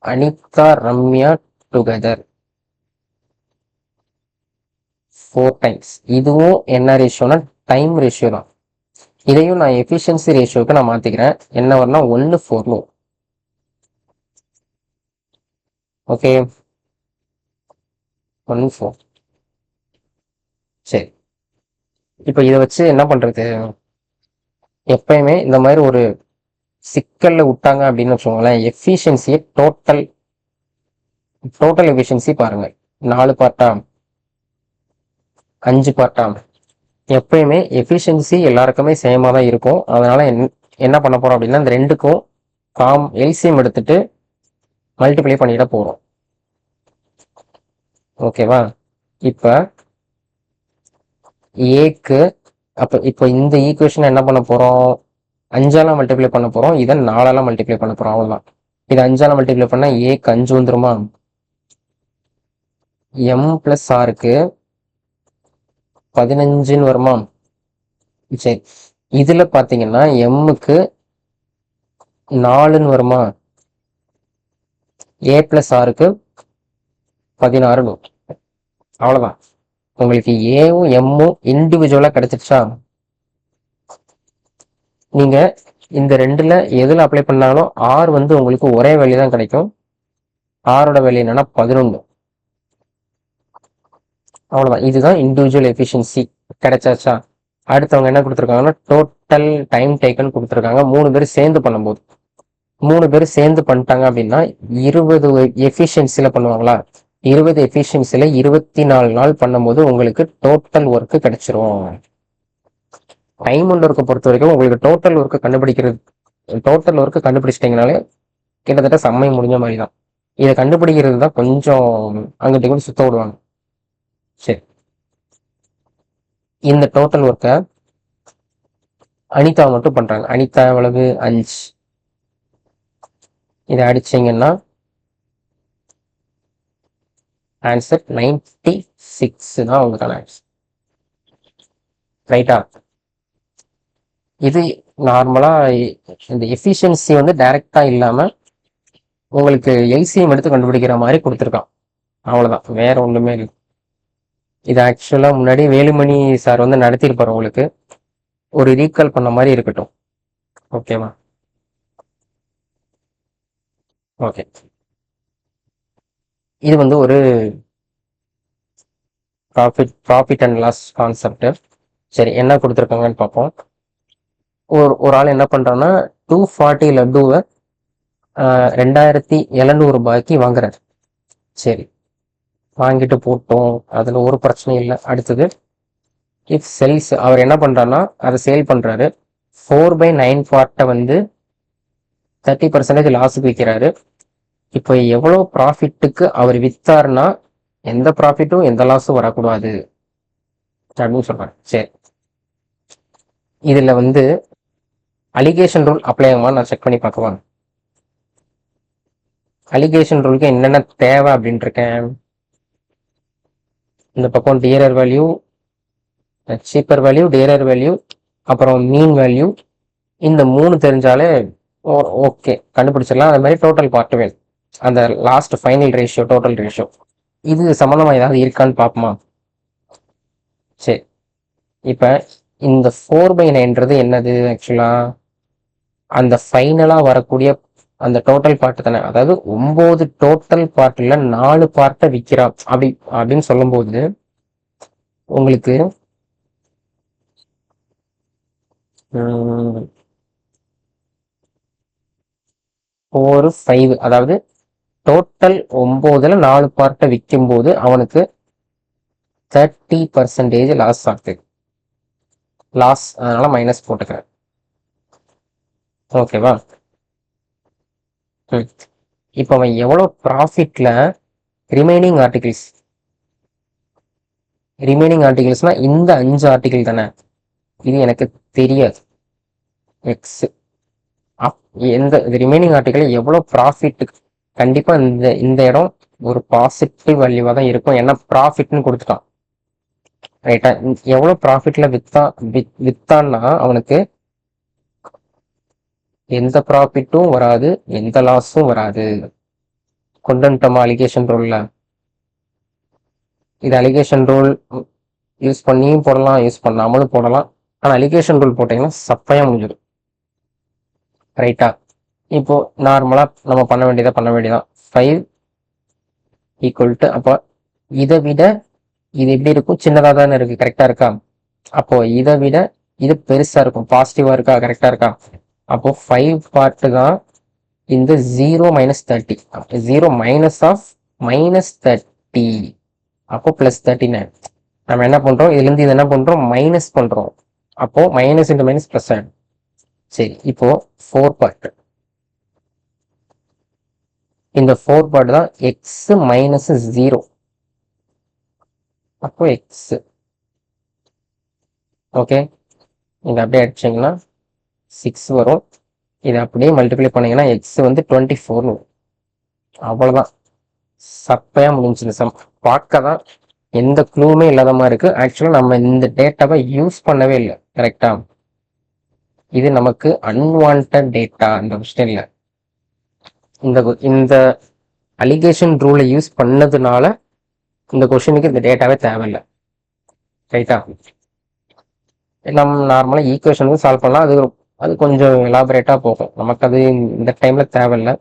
Anitha Ramya together 4 times. இதுவும் என்ன ரேஷியோனா டைம் ரேஷியோ தான். இதையும் நான் எஃபிஷியன்சி ரேஷியோக்கு நான் மாத்திக்கிறேன். என்ன வரும்னா 1:4. ஓகே, 1:4. சரி, இப்போ இதை வச்சு என்ன பண்றது? எப்பயுமே இந்த மாதிரி ஒரு சிக்கல்ல விட்டாங்க அப்படின்னு வச்சுக்கோங்களேன், எஃபிஷியன்சியை டோட்டல் எஃபிஷியன்சி பாருங்க. 4 பார்ட்டா, 5 பார்ட்டா? எப்பயுமே எஃபிஷியன்சி எல்லாருக்குமே சேமா தான் இருக்கும். அதனால என்ன பண்ண போறோம் அப்படின்னா, இந்த ரெண்டுக்கும் எல்சிஎம் எடுத்துட்டு மல்டிப்ளை பண்ணிட போறோம். ஓகேவா? இப்ப ஏக்கு இப்போ இந்த ஈக்குவேஷன் என்ன பண்ண போறோம்? 5ஆல மல்டிப்ளை பண்ண போறோம். இதை 4ஆல மல்டிப்ளை பண்ண போறோம். அவ்வளவுதான். இது 5ஆல மல்டிப்ளை பண்ணா ஏக்கு 5 வந்துருமா? எம் பிளஸ் ஆருக்கு 15 வருமா? சரி, இதுல பாத்தீங்கன்னா எம்முக்கு 4 வருமா? ஏ பிளஸ் ஆருக்கு 16. அவ்வளவுதான். உங்களுக்கு ஏவும் எம்மும் இண்டிவிஜுவலா கிடைச்சிருச்சா? நீங்க இந்த ரெண்டுல எதுல அப்ளை பண்ணாலும் ஆர் வந்து உங்களுக்கு ஒரே வேல்யூ தான் கிடைக்கும். ஆரோட வேல்யூ என்னன்னா 11. அவ்வளவுதான். இதுதான் இண்டிவிஜுவல் எஃபிஷியன்சி. கிடைச்சாச்சா? அடுத்தவங்க என்ன கொடுத்துருக்காங்கன்னா டோட்டல் டைம் டேக்கன் கொடுத்துருக்காங்க. 3 பேர் சேர்ந்து பண்ணும்போது 3 பேர் சேர்ந்து பண்ணிட்டாங்க அப்படின்னா 20 எஃபிஷியன்சில பண்ணுவாங்களா? 20 எஃபிஷியன்சில 24 நாள் பண்ணும்போது உங்களுக்கு டோட்டல் ஒர்க் கிடைச்சிரும். டைம் அண்ட் ஒர்க்கை பொறுத்த வரைக்கும் உங்களுக்கு டோட்டல் ஒர்க்கு கண்டுபிடிச்சிட்டிங்கனாலே கிட்டத்தட்ட செம்மை முடிஞ்ச மாதிரி தான். இதை கண்டுபிடிக்கிறது தான் கொஞ்சம் அங்கிட்ட கூட சுத்த விடுவாங்க. சரி, இந்த டோட்டல் ஒர்க்கை அனிதா மட்டும் பண்றாங்க. அனிதா எவ்வளவு? 5. இதை அடிச்சீங்கன்னா ஆன்சர் 96 தான் உங்களுக்கான ஆன்சர். ரைட்டா? இது நார்மலா இந்த எஃபிஷியன்சி வந்து டைரக்டா இல்லாம உங்களுக்கு எல்சிஎம் எடுத்து கண்டுபிடிக்கிற மாதிரி கொடுத்துருக்கான். அவ்வளவுதான், வேற ஒண்ணுமே இல்லை. இது ஆக்சுவலா முன்னாடி வேலுமணி சார் வந்து நடத்தியிருப்பாரு. உங்களுக்கு ஒரு ரீகால் பண்ண மாதிரி இருக்கட்டும். ஓகேவா? ஓகே, இது வந்து ஒரு ப்ராஃபிட் அண்ட் லாஸ் கான்செப்ட். சரி, என்ன கொடுத்துருக்காங்கன்னு பார்ப்போம். ஒரு ஆள் என்ன பண்றான்னா 240 லட்டுவை 2700 ரூபாய்க்கு வாங்குறாரு. சரி, வாங்கிட்டு போட்டோம், அதுல ஒரு பிரச்சனையும் இல்லை. அடுத்தது இஃப் செல்ஸ், அவர் என்ன பண்றாருன்னா அதை சேல் பண்றாரு. 4/9 பார்ட்டை வந்து 30% லாஸுக்கு விற்கிறாரு. இப்போ எவ்வளவு ப்ராஃபிட்டுக்கு அவர் வித்தாருன்னா எந்த ப்ராஃபிட்டும் எந்த லாஸும் வரக்கூடாது அப்படின்னு சொல்றாரு. சரி, இதுல வந்து அலிகேஷன் ரூல் அப்ளை ஆகுமா நான் செக் பண்ணி பார்க்கவா? அலிகேஷன் ரூலுக்கு என்னென்ன தேவை அப்படின்னு இருக்கேன். இந்த பக்கம் dearer value, cheaper value, dearer value, அப்புறம் மீன் வேல்யூ, இந்த 3 தெரிஞ்சாலே ஓகே, கண்டுபிடிச்சிடலாம். அது மாதிரி டோட்டல் பார்ட் வேல், அந்த last final ratio, total ratio, இது சம்பந்தமா ஏதாவது இருக்கான்னு பார்ப்போமா? சரி, இப்ப இந்த 4/9ன்றது என்னது? ஆக்சுவலா அந்த ஃபைனலா வரக்கூடிய அந்த டோட்டல் பார்ட் தானே. அதாவது 9 டோட்டல் பார்ட்ல 4 பார்ட்டை விற்கிறான் அப்படின்னு சொல்லும் போது உங்களுக்கு 4, 5, அதாவது டோட்டல் 9ல 4 பார்ட்டை விற்கும் போது அவனுக்கு 30% லாஸ் ஆகுது. லாஸ், அதனால மைனஸ் போட்டுக்கிறேன். ஓகேவா? இப்போ அவன் எவ்வளவு ப்ராஃபிட்ல ரிமைனிங் ஆர்டிகிள்ஸ் ரிமைனிங் ஆர்டிகல்ஸ்னா இந்த 5 ஆர்டிகல் தானே, இது எனக்கு தெரியாது. எக்ஸ் எந்த ரிமைனிங் ஆர்டிகல் எவ்வளோ ப்ராஃபிட், கண்டிப்பா இந்த இந்த இடம் ஒரு பாசிட்டிவ் வேல்யூவா தான் இருக்கும். ஏன்னா ப்ராஃபிட்னு கொடுத்துட்டான். ரைட்டா, எவ்வளவு ப்ராஃபிட்ல வித்தான்னா அவனுக்கு எந்த ப்ராஃபிட்டும் வராது, எந்த லாஸும் வராது. கொண்டு வந்துட்டோமா அலிகேஷன் ரூல்ல. இது அலிகேஷன் ரூல் யூஸ் பண்ணியும் போடலாம், யூஸ் பண்ணாமலும் போடலாம். ஆனா அலிகேஷன் ரூல் போட்டீங்கன்னா சப்பையா முடிஞ்சிடும். ரைட்டா, இப்போ நார்மலா நம்ம பண்ண வேண்டியதான் 5 ஈக்குவல் டு, அப்போ இதை விட இது எப்படி இருக்கும், சின்னதா தானே இருக்கு, கரெக்டா இருக்கா? அப்போ இதை விட இது பெருசா இருக்கும், பாசிட்டிவா இருக்கா, கரெக்டா இருக்கா? அப்போ 5 பார்ட் தான் இந்த 0 - 30, 0 மைனஸ் ஆஃப் -30, அப்போ +39. நம்ம என்ன பண்றோம், இதுல இருந்து இது என்ன பண்றோம், மைனஸ் பண்றோம். அப்போ மைனஸ் இன்டு மைனஸ் பிளஸ் ஆயிடும். சரி, இப்போ 4 பார்ட். இந்த 4 பார்ட் தான் எக்ஸ் மைனஸ் 0. அப்போ எக்ஸ், ஓகே, இங்க அப்படியே அடிச்சிங்கன்னா 6 வரும். இதை அப்படியே மல்டிப்ளை பண்ணீங்கன்னா எக்ஸ் வந்து 24. அவ்வளவுதான், சப்பையா முடிஞ்சு சம். பார்க்க தான் எந்த க்ளூமே இல்லாத மாதிரி இருக்கு. ஆக்சுவலா நம்ம இந்த டேட்டாவை யூஸ் பண்ணவே இல்லை, கரெக்டா? இது நமக்கு அன்வான்ட் டேட்டா. இந்த கொஸ்டின்ல இந்த இந்த அலிகேஷன் ரூலை யூஸ் பண்ணதுனால இந்த கொஸ்டினுக்கு இந்த டேட்டாவே தேவையில்லை. ரைட்டா, நம்ம நார்மலா ஈக்குவேஷனுக்கு சால்வ் பண்ணலாம். அது கொஞ்சம் எலாபரேட்டா போகும், நமக்கு அது இந்த டைம்ல தேவையில்லை.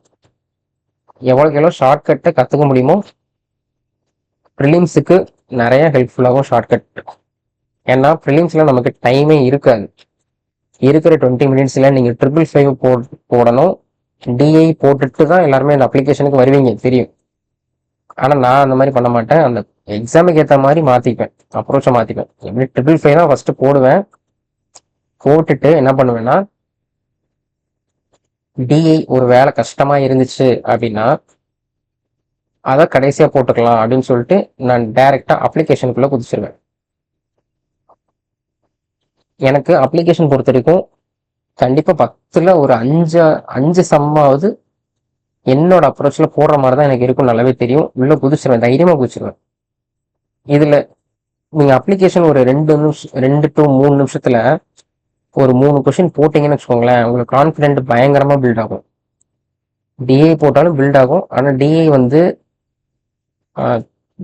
எவ்வளோக்கு எவ்வளோ ஷார்ட்கட்டை கற்றுக்க முடியுமோ ப்ரிலிம்ஸுக்கு நிறைய ஹெல்ப்ஃபுல்லாகும் ஷார்ட்கட். ஏன்னா ப்ரிலிம்ஸ்ல நமக்கு டைமே இருக்காது. இருக்கிற 20 மினிட்ஸ்ல நீங்க 555 போடணும். டிஐ போட்டுட்டு தான் எல்லாருமே அந்த அப்ளிகேஷனுக்கு வருவீங்க, தெரியும். ஆனா நான் அந்த மாதிரி பண்ண மாட்டேன். அந்த எக்ஸாமுக்கு ஏற்ற மாதிரி மாத்திப்பேன், அப்ரோச்சை மாத்திப்பேன். எப்படி 555 தான் ஃபர்ஸ்ட் போடுவேன். போட்டுட்டு என்ன பண்ணுவேன்னா, டிஐ ஒரு வேலை கஷ்டமா இருந்துச்சு அப்படின்னா அதை கடைசியா போட்டுக்கலாம் அப்படின்னு சொல்லிட்டு நான் டைரக்டா அப்ளிகேஷனுக்குள்ள குதிச்சிருவேன். எனக்கு அப்ளிகேஷன் பொறுத்த வரைக்கும் கண்டிப்பா 10ல் ஒரு 5 சம்மாவது என்னோட அப்ரோச்ல போடுற மாதிரி தான் எனக்கு இருக்கும், நல்லாவே தெரியும். உள்ள குதிச்சிருவேன், தைரியமா குதிச்சிருவேன். இதுல நீங்க அப்ளிகேஷன் ஒரு 2 to 3 நிமிஷத்துல ஒரு 3 கொஸ்டின் போட்டீங்கன்னு வச்சுக்கோங்களேன், உங்களுக்கு கான்பிடென்ட் பயங்கரமா பில்ட் ஆகும். டிஏ போட்டாலும் பில்ட் ஆகும். ஆனா டிஏ வந்து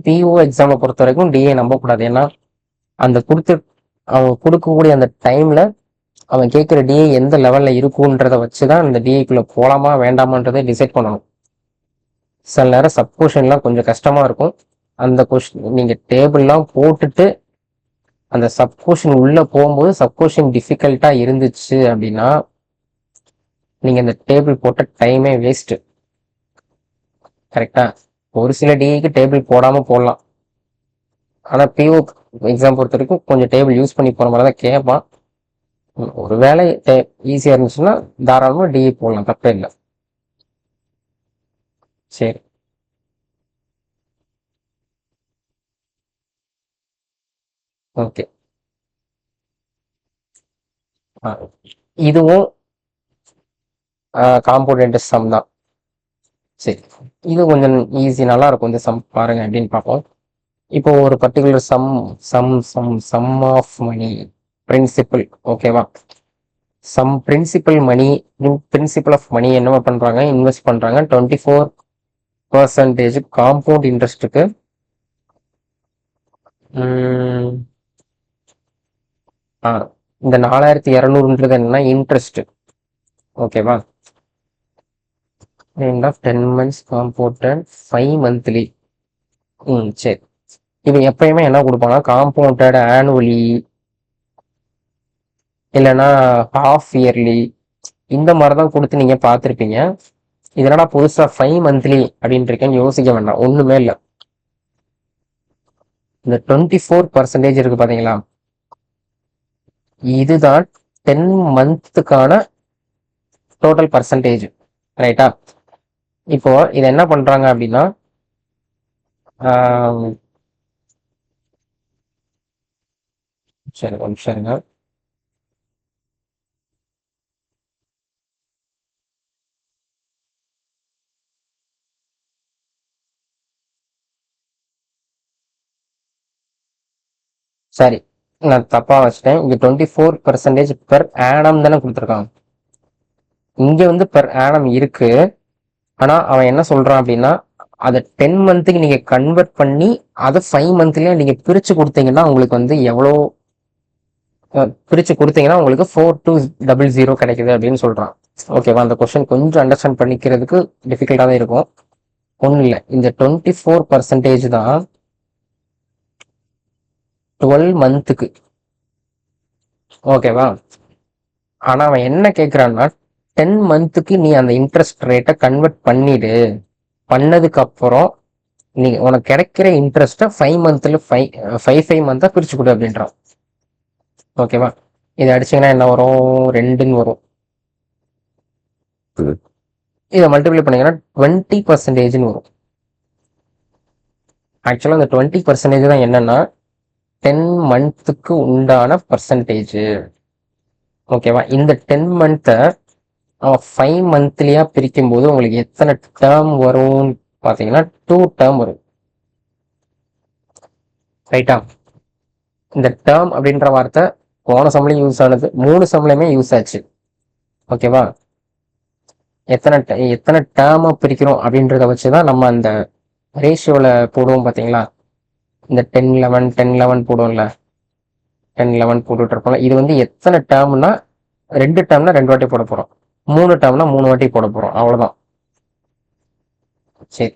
பிஓ எக்ஸாமை பொறுத்த வரைக்கும் டிஏ நம்பக்கூடாது. ஏன்னா அந்த அவங்க கொடுக்கக்கூடிய அந்த டைம்ல அவன் கேட்குற டிஏ எந்த லெவல்ல இருக்குன்றத வச்சுதான் அந்த டிஏக்குள்ள போலாமா வேண்டாமான்றதை டிசைட் பண்ணணும். சில நேரம் சப்கொஷன்லாம் கொஞ்சம் கஷ்டமா இருக்கும். அந்த கொஸ்டின் நீங்க டேபிள்லாம் போட்டுட்டு அந்த சப்கொஷன் உள்ள போகும்போது சப்கொஷன் டிஃபிகல்ட்டா இருந்துச்சு அப்படின்னா நீங்க இந்த டேபிள் போட்ட டைமே வேஸ்ட். கரெக்டா, ஒரு சில டிஏக்கு டேபிள் போடாம போடலாம். ஆனா பிஓ எக்ஸாம் பொறுத்த வரைக்கும் கொஞ்சம் டேபிள் யூஸ் பண்ணி போற மாதிரி தான் கேட்பான். ஒரு வேலை ஈஸியா இருந்துச்சுன்னா தாராளமா டிஏ போடலாம், தப்பே இல்லை. சரி, ஓகே. இதுவும் காம்பவுண்ட் சம் தான். சரி, இது கொஞ்சம் ஈஸி, நல்லா இருக்கும் இந்த சம். பாருங்க அப்படின்னு பார்ப்போம். இப்போ ஒரு particular sum sum sum sum of money principal, ஓகேவா? Sum principal money, principal of money என்ன பண்றாங்க, இன்வெஸ்ட் பண்றாங்க 24% காம்பவுண்ட் இன்ட்ரெஸ்ட்டுக்கு. இந்த 4200ன்றது என்னன்னா இன்ட்ரெஸ்ட், ஓகேவா? end of 10 months compounded 5 monthly. சரி, இது எப்பயுமே என்ன கொடுப்பாங்கன்னா காம்பவுண்டட் ஆனுவலி இல்லைன்னா ஹாஃப் இயர்லி, இந்த மாதிரிதான் கொடுத்து நீங்க பார்த்துருப்பீங்க. இதனால புதுசா 5 மந்த்லி அப்படின்னு இருக்கேன்னு யோசிக்க வேண்டாம், ஒண்ணுமே இல்லை. இந்த 24% இருக்கு பாத்தீங்களா, இதுதான் 10 மந்த்துக்கான டோட்டல் பர்சன்டேஜ். ரைட்டா, இப்போ இதை என்ன பண்றாங்க அப்படின்னா சரி ஒரு நிமிஷம் இருங்க. சரி, நான் தப்பா வச்சிட்டேன். இங்க 24% பெர் ஆனம் தானே கொடுத்துருக்கான். இங்க வந்து பெர் ஆனம் இருக்கு. ஆனா அவன் என்ன சொல்றான் அப்படின்னா, அதை 10 மந்த்துக்கு நீங்க கன்வெர்ட் பண்ணி அதை 5 மந்த்லயே நீங்க பிரிச்சு கொடுத்தீங்கன்னா உங்களுக்கு வந்து எவ்வளோ பிரிச்சு கொடுத்தீங்கன்னா உங்களுக்கு 4200 கிடைக்குது அப்படின்னு சொல்றான். ஓகேவா? அந்த கொஸ்டின் கொஞ்சம் அண்டர்ஸ்டாண்ட் பண்ணிக்கிறதுக்கு டிஃபிகல்ட்டா தான் இருக்கும். ஒன்றும் இல்லை, இந்த 24% தான் 12 மந்த்துக்கு. ஓகேவா? ஆனா அவன் என்ன கேட்கிறான்னா 10 மந்த்துக்கு நீ அந்த இன்ட்ரெஸ்ட் ரேட்டை கன்வெர்ட் பண்ணிடு. பண்ணதுக்கு அப்புறம் நீ உனக்கு கிடைக்கிற இன்ட்ரெஸ்ட்டை 5 மந்த்ல 5 பிரிச்சு கொடு அப்படின்றான். ஓகேவா? இதை அடிச்சீங்கன்னா என்ன வரும்? 2ன்னு வரும். இதை மல்டிப்ளை பண்ணீங்கன்னா 20%ன்னு வரும். ஆக்சுவலா இந்த 20% தான் என்னன்னா 10 மந்த்துக்கு உண்டான பர்சன்டேஜ். ஓகேவா? இந்த 10 மந்த்தை 5 மந்த்லியா பிரிக்கும் போது உங்களுக்கு எத்தனை டேர்ம் வரும் பாத்தீங்கன்னா 2 டேர்ம் வரும். ரைட்டா? இந்த டேர்ம் அப்படின்ற வார்த்தை போன சம்பளையும் யூஸ் ஆனது, 3 சம்பளையுமே யூஸ் ஆச்சு. ஓகேவா? எத்தனை டேர்மா பிரிக்கிறோம் அப்படின்றத வச்சுதான் நம்ம அந்த ரேஷியோல போடுவோம் பாத்தீங்களா? இந்த 10-11 போடுவோம்ல, 10-11 போட்டுட்டு இருப்போம்ல. இது வந்து எத்தனை டேர்ம்னா 2 டேர்ம்னா 2 வாட்டி போட போறோம், 3 டேர்ம்னா 3 வாட்டி போட போறோம், அவ்வளவுதான். சரி,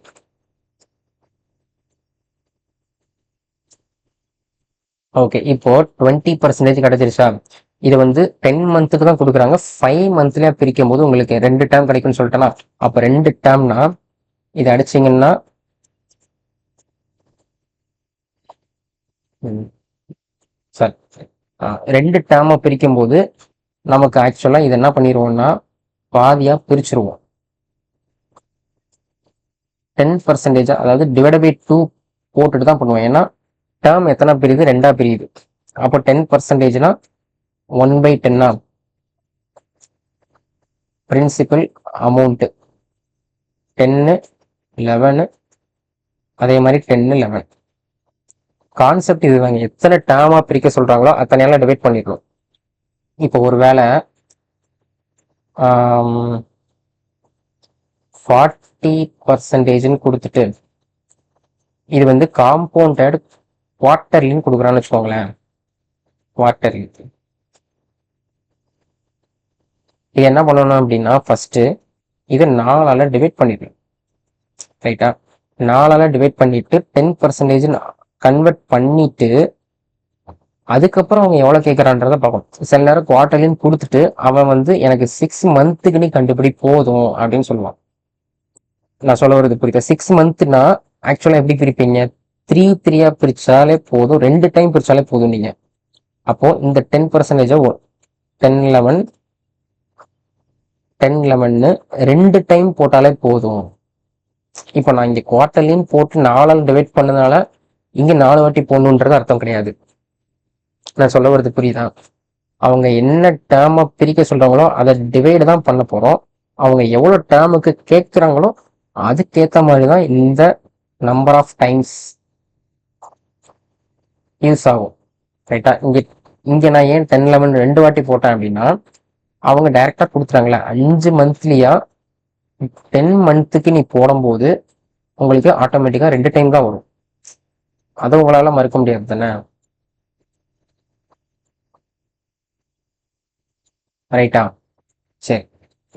ஓகே. இப்போ 20% கிடைச்சிருச்சா? இது வந்து 10 மந்த்துக்கு தான் கொடுக்குறாங்க. 5 மந்த்லயா பிரிக்கும் போது உங்களுக்கு 2 டேர்ம் கிடைக்கும்னு சொல்லிட்டேன்னா, அப்ப 2 டேர்ம்னா இது அடிச்சீங்கன்னா சார் 2 டேர்மா பிரிக்கும் போது நமக்கு ஆக்சுவலா இது என்ன பண்ணிடுவோம்னா பாதியா பிரிச்சிருவோம். 10%, அதாவது டிவைட் பை 2 போட்டுட்டு தான் பண்ணுவோம். ஏன்னா டேர்ம் எத்தனை பிரியுது? 2ஆ பிரியுது. அப்போ 10%னா 1/10 பிரின்சிபல் அமௌண்ட் 10, 11, அதே மாதிரி 10, 11. கான்செப்ட் இதுதாங்க. எத்தனை டேர்மா பிரிக்க சொல்றாங்களோ அத்தனையெல்லாம் டிவைட் பண்ணிடணும். இப்போ ஒரு வேளை 40%ன்னு கொடுத்துட்டு இது வந்து காம்பவுண்டட் குவார்டர்லின்னு கொடுக்குறான்னு வச்சுக்கோங்களேன். குவார்டர்லி இது என்ன பண்ணணும் அப்படின்னா ஃபர்ஸ்ட் இது 4ஆல டிவைட் பண்ணிடணும். ரைட்டா? 4ஆல டிவைட் பண்ணிட்டு 10% கன்வெர்ட் பண்ணிட்டு அதுக்கப்புறம் அவங்க எவ்வளவு கேட்கறான்றத பார்க்கணும். சில நேரம் குவார்டர்லின்னு கொடுத்துட்டு அவன் வந்து எனக்கு 6 மந்த்துக்கு நீ கண்டுபிடி போதும் அப்படின்னு சொல்லுவான். நான் சொல்ல வருது புரியுதா? 6 மந்த்னா ஆக்சுவலா எப்படி பிரிப்பீங்க? 3-3 பிரிச்சாலே போதும், 2 டைம் பிரிச்சாலே போதும் நீங்க. அப்போ இந்த 10% 10-11 10-11 2 டைம் போட்டாலே போதும். இப்போ நான் இங்க குவார்டர்லின்னு போட்டு 4ஆல் டிவைட் பண்ணதுனால இங்க 4 வாட்டி போடணுன்றது அர்த்தம் கிடையாது. நான் சொல்ல வருது புரியுதா? அவங்க என்ன டேர்மை பிரிக்க சொல்றாங்களோ அதை டிவைடு தான் பண்ண போறோம். அவங்க எவ்வளவு டேர்முக்கு கேட்கிறாங்களோ அதுக்கேற்ற மாதிரி தான் இந்த நம்பர் ஆஃப் டைம்ஸ் யூஸ் ஆகும். ரைட்டா? இங்க நான் ஏன் 10-11 2 வாட்டி போட்டேன் அப்படின்னா அவங்க டைரக்டா கொடுத்துறாங்களே 5 மந்த்லியா 10 மந்த்துக்கு நீ போடும்போது உங்களுக்கு ஆட்டோமேட்டிக்கா 2 டைம் தான் வரும். அதை உங்களால மறுக்க முடியாது தானே? ரைட்டா? சரி,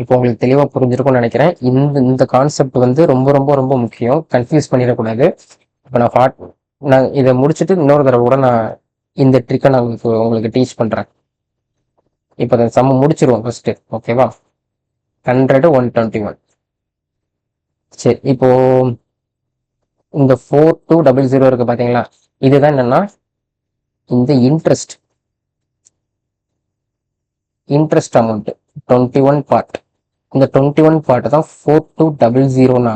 இப்போ உங்களுக்கு தெளிவா புரிஞ்சிருக்கும்னு நினைக்கிறேன். இந்த இந்த கான்செப்ட் வந்து ரொம்ப ரொம்ப ரொம்ப முக்கியம், கன்ஃபியூஸ் பண்ணிடக்கூடாது. இப்போ நான் இதை முடிச்சுட்டு இன்னொரு தடவை கூட நான் இந்த ட்ரிக்கை நான் உங்களுக்கு டீச் பண்றேன். இப்போ அந்த சம் முடிச்சிருவோம் ஃபர்ஸ்ட். ஓகேவா? 100, 121. சரி, இப்போ இந்த 4200 இருக்கு பாத்தீங்களா? இதுதான் என்னன்னா இந்த இன்ட்ரெஸ்ட் அமௌண்ட் 21 பார்ட். இந்த 21 பார்ட் தான் 4200னா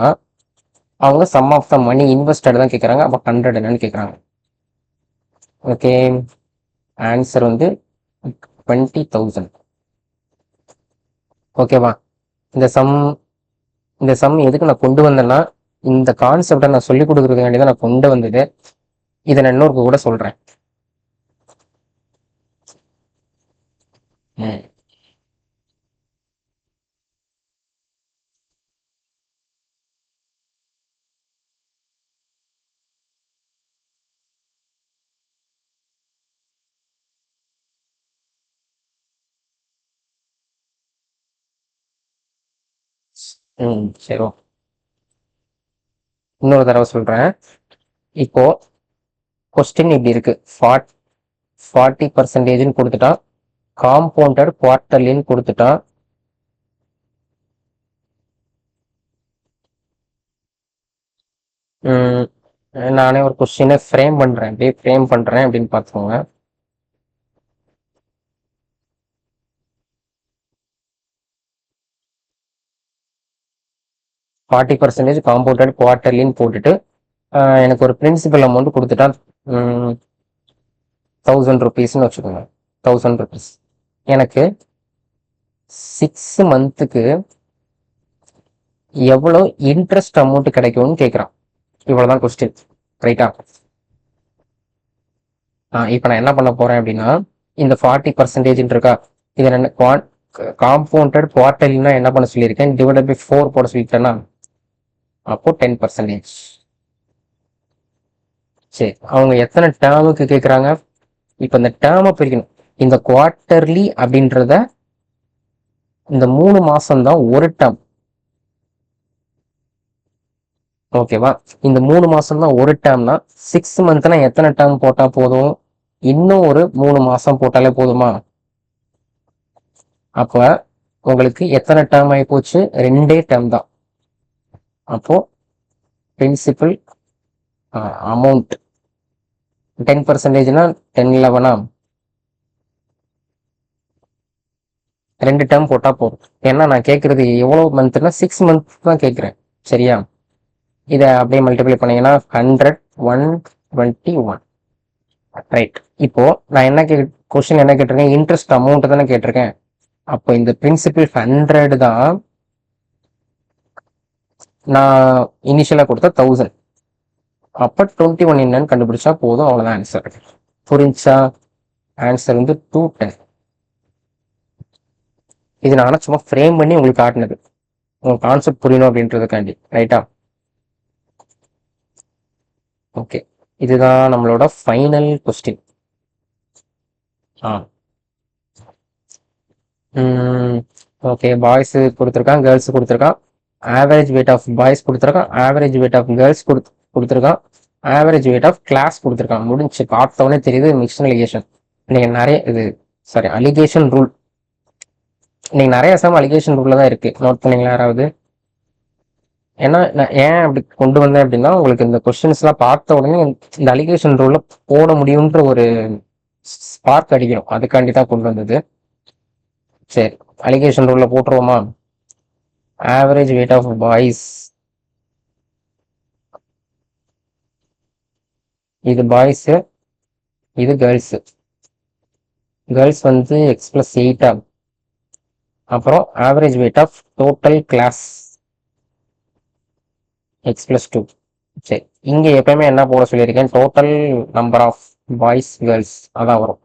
அவங்க sum of the money invested தான் கேட்கறாங்க. அப்போ 100 என்னன்னு கேட்கறாங்க. ஓகே, ஆன்சர் வந்து 20,000. ஓகேவா? இந்த சம் இந்த சம் எதுக்கு நான் கொண்டு வந்தேன்னா, இந்த கான்செப்டை நான் சொல்லிக் கொடுக்குறதுக்காண்டி தான் நான் கொண்டு வந்தது. இதை நான் இன்னொருக்கு கூட சொல்றேன். சரி, இன்னொரு தடவை சொல்றேன். இப்போ கொஸ்டின் இப்படி இருக்கு. 40% கொடுத்துட்டான், காம்பவுண்டட் குவார்டர்லின்னு கொடுத்துட்டான். நானே ஒரு கொஸ்டினை ஃப்ரேம் பண்றேன், அப்படியே ஃப்ரேம் பண்றேன் அப்படின்னு பார்த்துக்கோங்க. %40 காம்பவுண்டட் குவார்டர்லின்னு போட்டுட்டு எனக்கு ஒரு பிரின்சிபல் அமௌண்ட் கொடுத்துட்டான். 1000 rupeesன்னு வச்சுக்கோங்க. 1000 rupees எனக்கு 6 மந்த்துக்கு எவ்வளோ இன்ட்ரெஸ்ட் அமௌண்ட் கிடைக்கும்னு கேட்குறான். இவ்வளோதான் கொஸ்டின், ரைட்டா? இப்போ நான் என்ன பண்ண போறேன் அப்படின்னா, இந்த 40% இருக்கா, இதை நான் காம்பவுண்டட் குவார்டர்லினா என்ன பண்ண சொல்லியிருக்கேன், டிவைடட் பை 4 போட சொல்லிட்டேன்னா, அப்போ 10%. சரி, அவங்க எத்தனை டேர்முக்கு கேட்குறாங்க? இப்போ இந்த டேர்மை பிரிக்கணும். இந்த குவார்டர்லி அப்படின்றத இந்த 3 மாசம் தான் ஒரு டேர்ம். ஓகேவா? இந்த 3 மாசம் தான் ஒரு டேர்ம்னா 6 மந்த்னா எத்தனை டேர்ம் போட்டா போதும்? இன்னும் ஒரு 3 மாசம் போட்டாலே போதுமா? அப்ப உங்களுக்கு எத்தனை டேர்ம் ஆகி போச்சு? 2 டேர்ம் தான். அப்போ பிரின்சிபல் அமௌண்ட் 10%னா 1011 2 டேர்ம் போட்டா போதும். ஏன்னா நான் கேட்கறது எவ்வளவு மந்த்னா 6 மந்த் தான் கேட்கிறேன். சரியா? இதை அப்படியே மல்டிப்ளை பண்ணீங்கன்னா 100 121. ரைட். இப்போ நான் என்ன கொஸ்டின் என்ன கேட்டிருக்கேன்? இன்ட்ரெஸ்ட் அமௌண்ட் தானே கேட்டிருக்கேன். அப்போ இந்த பிரின்சிபல் 100 தான் நான் இனிஷியலா கொடுத்த 1000. அப்ப 21 என்னன்னு கண்டுபிடிச்சா போதும், அவ்வளவுதான் ஆன்சர். புரிஞ்சா? ஆன்சர் வந்து 210. இது நான் சும்மா ஃப்ரேம் பண்ணி உங்களுக்கு காட்டினது, உங்க கான்செப்ட் புரியணும் அப்படின்றதுக்காண்டி, ரைட்டா? ஓகே, இதுதான் நம்மளோட ஃபைனல் கொஸ்டின். ஓகே, பாய்ஸ் கொடுத்துருக்கான், கேர்ள்ஸ் கொடுத்துருக்கான். ஆவரேஜ் வெயிட் ஆஃப் பாய்ஸ் கொடுத்துருக்கான், ஆவரேஜ் வெயிட் ஆஃப் கேர்ள்ஸ் கொடுத்துருக்கான், ஆவரேஜ் வெயிட் ஆஃப் கிளாஸ் கொடுத்துருக்கான். முடிஞ்சு, பார்த்தவொடனே தெரியுது மிக்ஸ்ட் அலிகேஷன். நீங்க நிறைய அலிகேஷன் ரூல். நீங்க நிறைய சம் அலிகேஷன் ரூல்ல தான் இருக்கு. நோட் பண்ணீங்களா யாராவது? ஏன்னா நான் ஏன் அப்படி கொண்டு வந்தேன் அப்படின்னா, உங்களுக்கு இந்த கொஸ்டின்ஸ் எல்லாம் பார்த்த உடனே இந்த அலிகேஷன் ரூல்ல போட முடியும்ன்ற ஒரு ஸ்பார்க் அடிக்கணும், அதுக்காண்டி தான் கொண்டு வந்தது. சரி, அலிகேஷன் ரூல்ல போட்டுருவோமா? ஆவரேஜ் வெயிட் ஆஃப் பாய்ஸ், இது பாய்ஸ், இது கேர்ள்ஸ். கேர்ள்ஸ் வந்து x+8 ஆகும். அப்புறம் average weight of total class x+2. சரி, இங்க எப்பயுமே என்ன போட சொல்லியிருக்கேன்? Total number of boys girls அதான் வரும்.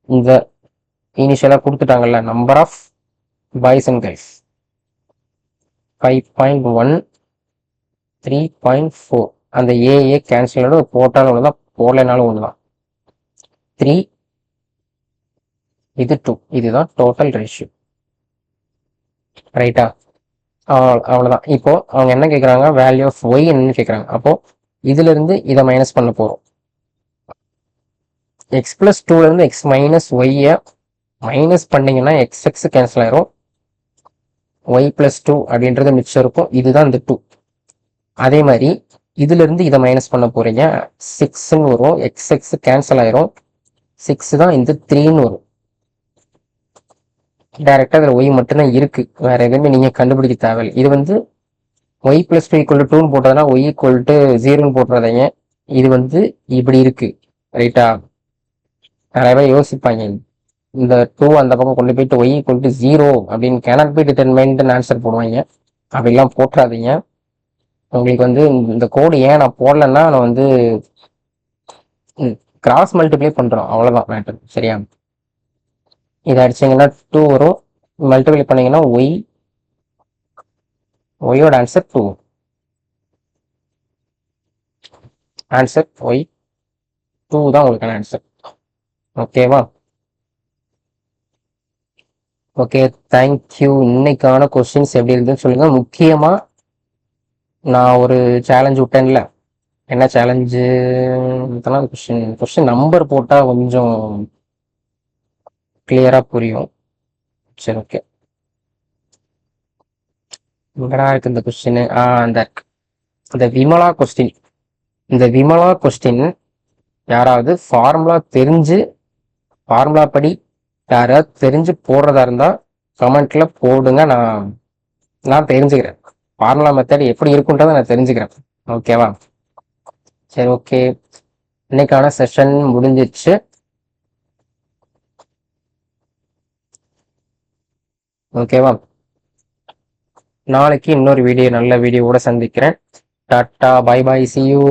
இந்த இனிஷியலா கொடுத்துட்டாங்கல்ல, number of boys and girls 5.1 3.4. அந்த ஏஏ கேன்சல் போட்டாலும் ஒண்ணுதான், போடலைனாலும் ஒண்ணுதான். 3, இது 2. இதுதான் டோட்டல் ரேஷியோ, ரைட்டா? அவ்வளவுதான். இப்போ அவங்க என்ன கேட்கறாங்க? வேல்யூ ஆஃப் ஒய் என்னன்னு கேட்கறாங்க. அப்போ இதுல இருந்து இதை மைனஸ் பண்ண போறோம். x+2ல இருந்து x மைனஸ் ஒய்ய மைனஸ் பண்ணீங்கன்னா x கேன்சல் ஆயிரும், y+2 அப்படின்றது மிச்சம் இருக்கும். இதுதான் இந்த 2. அதே மாதிரி இதுல இருந்து இதை மைனஸ் பண்ண போறீங்க, 6ன்னு வரும், x கேன்சல் ஆயிரும், 6 தான் இந்த 3ன்னு வரும். டைரக்டா அதுல ஒய் மட்டும்தான் இருக்கு, வேற எதுவுமே நீங்க கண்டுபிடிக்க தேவையில்லை. இது வந்து y+2 = 2ன்னு போட்டதுன்னா y = 0ன்னு போட்டுறதைங்க. இது வந்து இப்படி இருக்கு, ரைட்டா? நிறைய பேர் யோசிப்பாங்க, இந்த 2 அந்த பக்கம் கொண்டு போயிட்டு ஒய் கொண்டு 0 அப்படின்னு கேனாட் பி டிட்டர்மைன்ட்னு ஆன்சர் போடுவாங்க. அப்படிலாம் போட்டுறாதீங்க. உங்களுக்கு வந்து இந்த கோடு ஏன் நான் போடலன்னா, நான் வந்து கிராஸ் மல்டிப்ளை பண்றோம், அவ்வளவுதான் மேட்டர். சரியா? இதை அடிச்சீங்கன்னா 2 வரும். மல்டிப்ளை பண்ணீங்கன்னா ஒய்யோட ஆன்சர் 2. ஆன்சர் ஒய் 2 தான் உங்களுக்கான ஆன்சர். ஓகேவா? Okay, thank you. இன்னைக்கான கொஸ்டின்ஸ் எப்படி இருந்துன்னு சொல்லுங்க. முக்கியமா நான் ஒரு சேலஞ்ச் விட்டேன்ல, என்ன சேலஞ்சு? இதெல்லாம் கொஸ்டின் நம்பர் போட்டா கொஞ்சம் கிளியரா புரியும். சரி, ஓகே. எங்கடா இருக்கு இந்த கொஸ்டின்? இந்த விமலா கொஸ்டின். இந்த விமலா கொஸ்டின் யாராவது ஃபார்முலா படி யாராவது தெரிஞ்சு போடுறதா இருந்தா கமெண்ட்ல போடுங்க. நான் தெரிஞ்சுக்கிறேன், ஃபார்முலா மெத்தட் எப்படி இருக்குன்றதை நான் தெரிஞ்சுக்கிறேன். ஓகேவா? சரி, ஓகே. இன்னைக்கான செஷன் முடிஞ்சிச்சு. ஓகேவா? நாளைக்கு இன்னொரு நல்ல வீடியோவோட சந்திக்கிறேன். Tata, bye bye, see you.